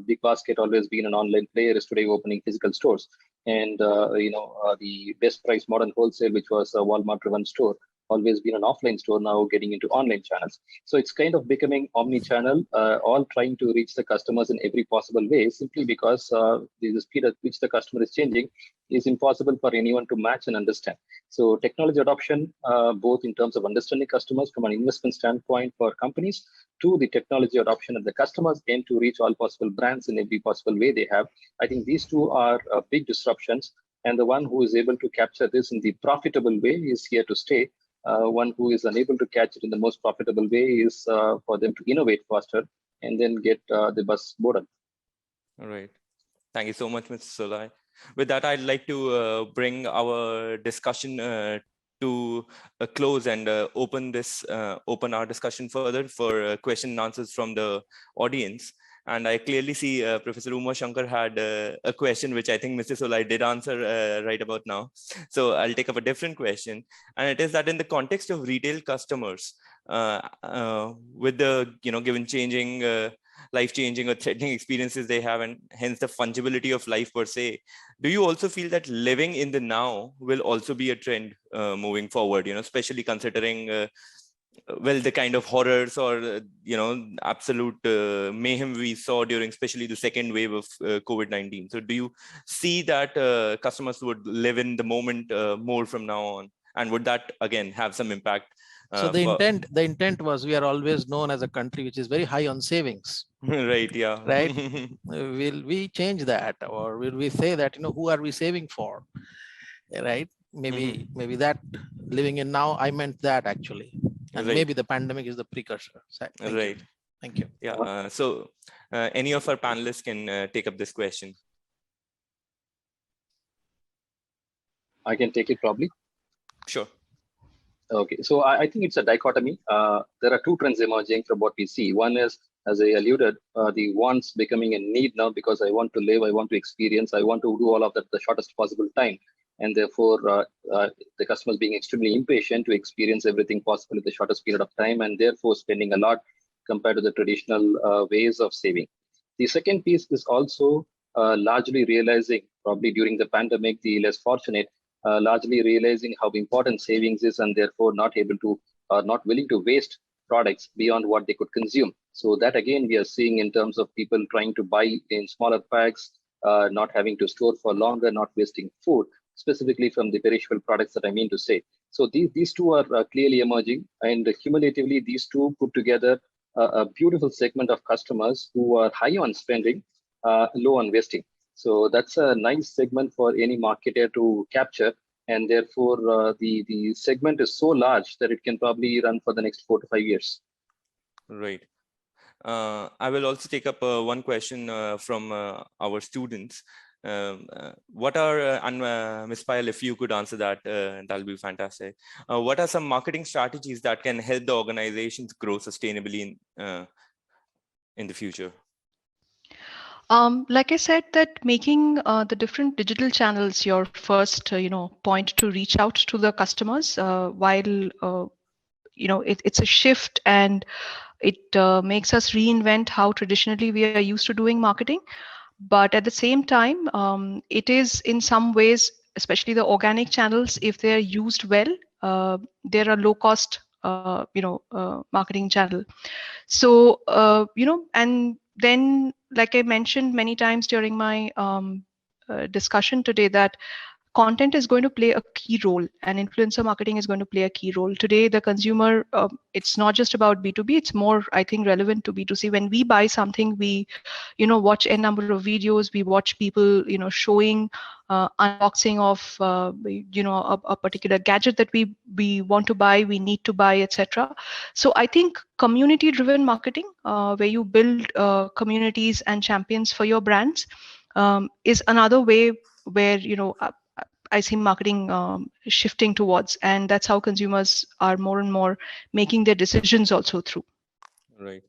Big Basket, always been an online player, is today opening physical stores. And the Best Price Modern Wholesale, which was a Walmart-driven store, always been an offline store, now getting into online channels. So it's kind of becoming omni-channel, all trying to reach the customers in every possible way, simply because the speed at which the customer is changing is impossible for anyone to match and understand. So technology adoption, both in terms of understanding customers from an investment standpoint for companies, to the technology adoption of the customers and to reach all possible brands in every possible way they have. I think these two are big disruptions. And the one who is able to capture this in the profitable way is here to stay. One who is unable to catch it in the most profitable way is for them to innovate faster and then get the bus boarded. All right. Thank you so much, Mr. Solaire. With that, I'd like to bring our discussion to a close and open our discussion further for question and answers from the audience. And I clearly see Professor Uma Shankar had a question, which I think Mr. Solaire did answer right about now. So I'll take up a different question. And it is that in the context of retail customers, with the, given changing, life-changing or threatening experiences they have, and hence the fungibility of life per se, do you also feel that living in the now will also be a trend moving forward, especially considering the kind of horrors or absolute mayhem we saw during especially the second wave of COVID-19. So do you see that customers would live in the moment more from now on, and would that again have some impact? So the intent was, we are always known as a country which is very high on savings. Right. Yeah. Right. Will we change that, or will we say that, who are we saving for? Right. Maybe that living in now, I meant that actually. And maybe the pandemic is the precursor. Thank you. Yeah. So any of our panelists can take up this question. I can take it probably. Sure. Okay. So I think it's a dichotomy. There are two trends emerging from what we see. One is, as I alluded, the wants becoming a need now, because I want to live, I want to experience, I want to do all of that the shortest possible time. And therefore, the customers being extremely impatient to experience everything possible in the shortest period of time, and therefore spending a lot compared to the traditional ways of saving. The second piece is also largely realizing, probably during the pandemic, the less fortunate, largely realizing how important savings is, and therefore not able to, or not willing to waste products beyond what they could consume. So that again, we are seeing in terms of people trying to buy in smaller packs, not having to store for longer, not wasting food, specifically from the perishable products that I mean to say. So these two are clearly emerging, and cumulatively, these two put together a beautiful segment of customers who are high on spending, low on wasting. So that's a nice segment for any marketer to capture. And therefore, the segment is so large that it can probably run for the next 4 to 5 years. Right. I will also take up one question from our students. What are, and Ms. Payal, if you could answer that, that'll be fantastic. What are some marketing strategies that can help the organizations grow sustainably in the future? Like I said, that making the different digital channels your first, point to reach out to the customers, while it's a shift, and it makes us reinvent how traditionally we are used to doing marketing. But at the same time, it is in some ways especially the organic channels, if they're used well, they're a low cost, marketing channel. So, and then, like I mentioned many times during my discussion today, that content is going to play a key role, and influencer marketing is going to play a key role. Today, the consumer, it's not just about B2B, it's more, I think, relevant to B2C. When we buy something, we, watch a number of videos, we watch people, showing unboxing of, a particular gadget that we want to buy, we need to buy, etc. So I think community-driven marketing, where you build communities and champions for your brands, is another way where, I see marketing shifting towards, and that's how consumers are more and more making their decisions also through. Right.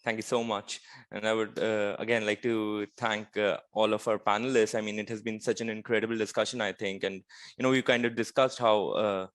Thank you so much. And I would again like to thank all of our panelists. I mean, it has been such an incredible discussion, I think. And, we kind of discussed how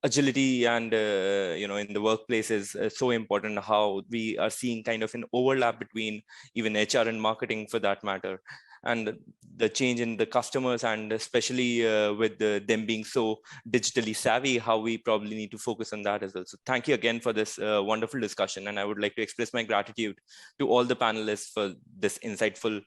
agility and, in the workplace is so important, how we are seeing kind of an overlap between even HR and marketing for that matter. And the change in the customers, and especially with them being so digitally savvy, how we probably need to focus on that as well. So thank you again for this wonderful discussion. And I would like to express my gratitude to all the panelists for this insightful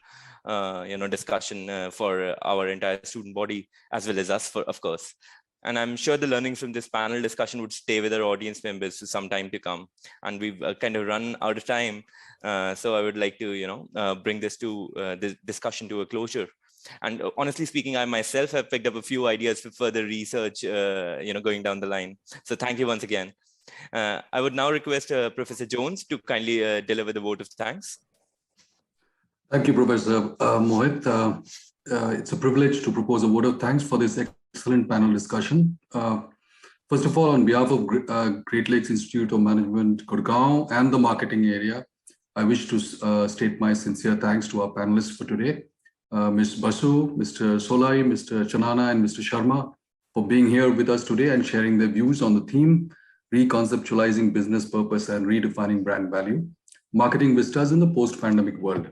discussion for our entire student body, as well as us, of course. And I'm sure the learnings from this panel discussion would stay with our audience members for some time to come. And we've kind of run out of time. So I would like to, bring this discussion to a closure. And honestly speaking, I myself have picked up a few ideas for further research, going down the line. So thank you once again. I would now request Professor Jones to kindly deliver the vote of thanks. Thank you, Professor Mohit. It's a privilege to propose a vote of thanks for this excellent panel discussion. First of all, on behalf of Great Lakes Institute of Management, Gurgaon, and the marketing area, I wish to state my sincere thanks to our panelists for today, Ms. Basu, Mr. Solai, Mr. Chanana, and Mr. Sharma, for being here with us today and sharing their views on the theme, reconceptualizing business purpose and redefining brand value, marketing vistas in the post-pandemic world.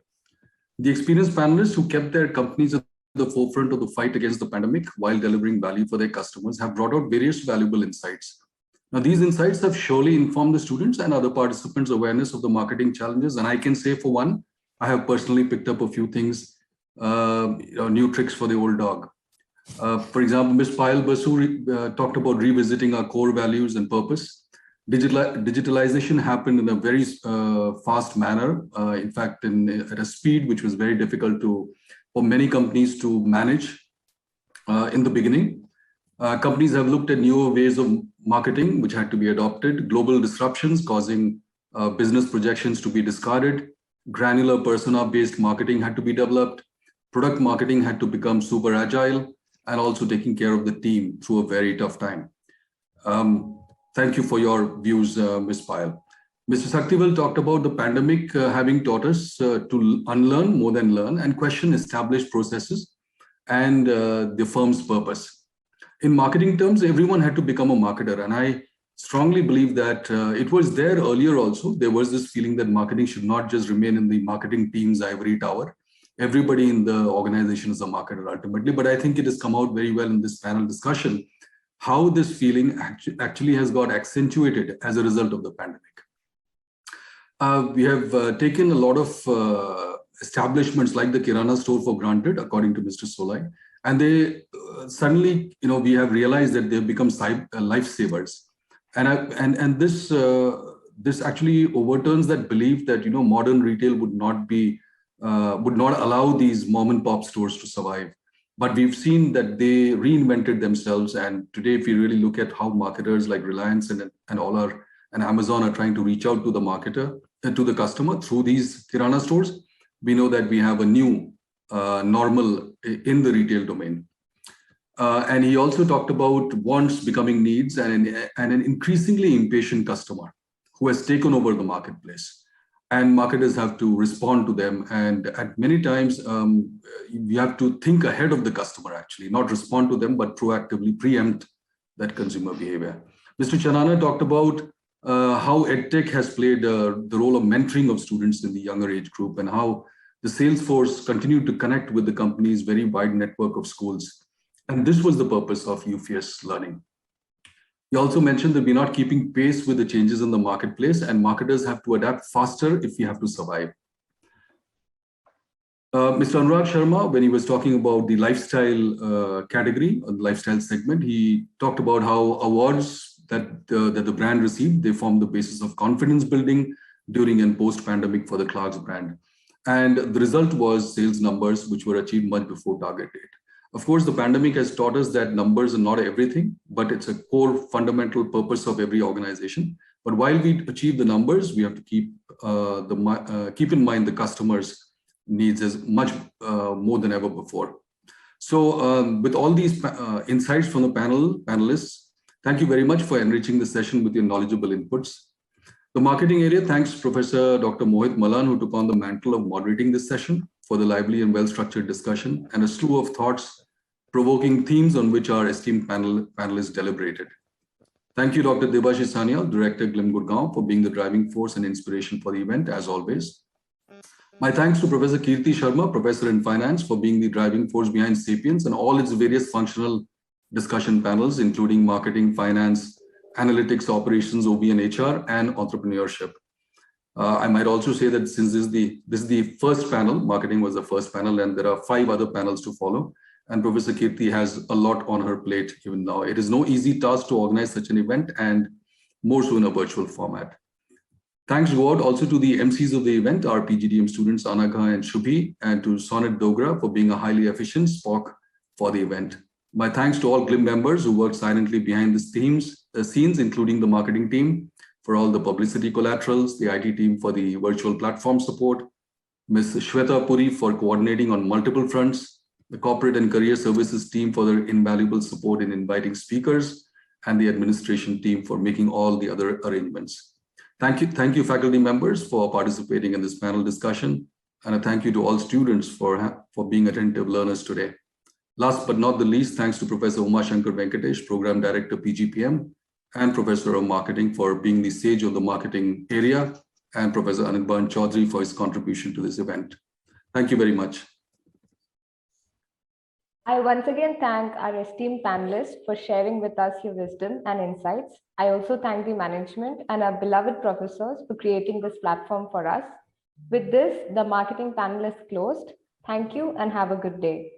The experienced panelists who kept their companies at the forefront of the fight against the pandemic while delivering value for their customers have brought out various valuable insights. Now, these insights have surely informed the students and other participants' awareness of the marketing challenges. And I can say, for one, I have personally picked up a few things, new tricks for the old dog. For example, Ms. Payal Basu talked about revisiting our core values and purpose. Digitalization happened in a very fast manner. In fact, at a speed which was very difficult for many companies to manage in the beginning. Companies have looked at newer ways of marketing which had to be adopted. Global disruptions causing business projections to be discarded. Granular persona-based marketing had to be developed. Product marketing had to become super agile, and also taking care of the team through a very tough time. Thank you for your views, Ms. Payal. Mr. Shakthivel talked about the pandemic having taught us to unlearn more than learn and question established processes and the firm's purpose. In marketing terms, everyone had to become a marketer. And I strongly believe that it was there earlier also. There was this feeling that marketing should not just remain in the marketing team's ivory tower. Everybody in the organization is a marketer ultimately. But I think it has come out very well in this panel discussion how this feeling actually has got accentuated as a result of the pandemic. We have taken a lot of establishments like the Kirana store for granted, according to Mr. Solai, and they suddenly, we have realized that they've become lifesavers, and this actually overturns that belief that modern retail would not allow these mom and pop stores to survive. But we've seen that they reinvented themselves, and today, if you really look at how marketers like Reliance and Amazon are trying to reach out to the marketer, to the customer through these Kirana stores, we know that we have a new normal in the retail domain. And he also talked about wants becoming needs and an increasingly impatient customer who has taken over the marketplace. And marketers have to respond to them. And at many times, we have to think ahead of the customer, actually, not respond to them, but proactively preempt that consumer behavior. Mr. Chanana talked about how EdTech has played the role of mentoring of students in the younger age group, and how the sales force continued to connect with the company's very wide network of schools. And this was the purpose of UFS learning. You also mentioned that we're not keeping pace with the changes in the marketplace, and marketers have to adapt faster if we have to survive. Mr. Anurag Sharma, when he was talking about the lifestyle category, or the lifestyle segment, he talked about how awards that the brand received, they form the basis of confidence building during and post-pandemic for the Clarks brand. And the result was sales numbers which were achieved much before target date. Of course, the pandemic has taught us that numbers are not everything, but it's a core fundamental purpose of every organization. But while we achieve the numbers, we have to keep in mind the customers' needs as much more than ever before. So with all these insights from the panelists, thank you very much for enriching the session with your knowledgeable inputs. The marketing area thanks Professor Dr. Mohit Malhan, who took on the mantle of moderating this session for the lively and well-structured discussion and a slew of thoughts-provoking themes on which our esteemed panelists deliberated. Thank you, Dr. Debashish Sanyal, Director, GLIM Gurgaon, for being the driving force and inspiration for the event, as always. My thanks to Professor Kirti Sharma, Professor in Finance, for being the driving force behind Sapience and all its various functional discussion panels, including marketing, finance, analytics, operations, OB and HR, and entrepreneurship. I might also say that since this is the first panel, marketing was the first panel, and there are 5 other panels to follow. And Professor Kirti has a lot on her plate even now. It is no easy task to organize such an event, and more so in a virtual format. Thanks go out also to the MCs of the event, our PGDM students, Anagha and Shubhi, and to Sonit Dogra for being a highly efficient spoke for the event. My thanks to all GLIM members who worked silently behind the scenes, including the marketing team for all the publicity collaterals, the IT team for the virtual platform support, Ms. Shweta Puri for coordinating on multiple fronts, the corporate and career services team for their invaluable support in inviting speakers, and the administration team for making all the other arrangements. Thank you, faculty members, for participating in this panel discussion, and a thank you to all students for being attentive learners today. Last but not the least, thanks to Professor Uma Shankar Venkatesh, Program Director, PGPM, and Professor of Marketing for being the sage of the marketing area, and Professor Anirban Chaudhary for his contribution to this event. Thank you very much. I once again thank our esteemed panelists for sharing with us your wisdom and insights. I also thank the management and our beloved professors for creating this platform for us. With this, the marketing panel is closed. Thank you and have a good day.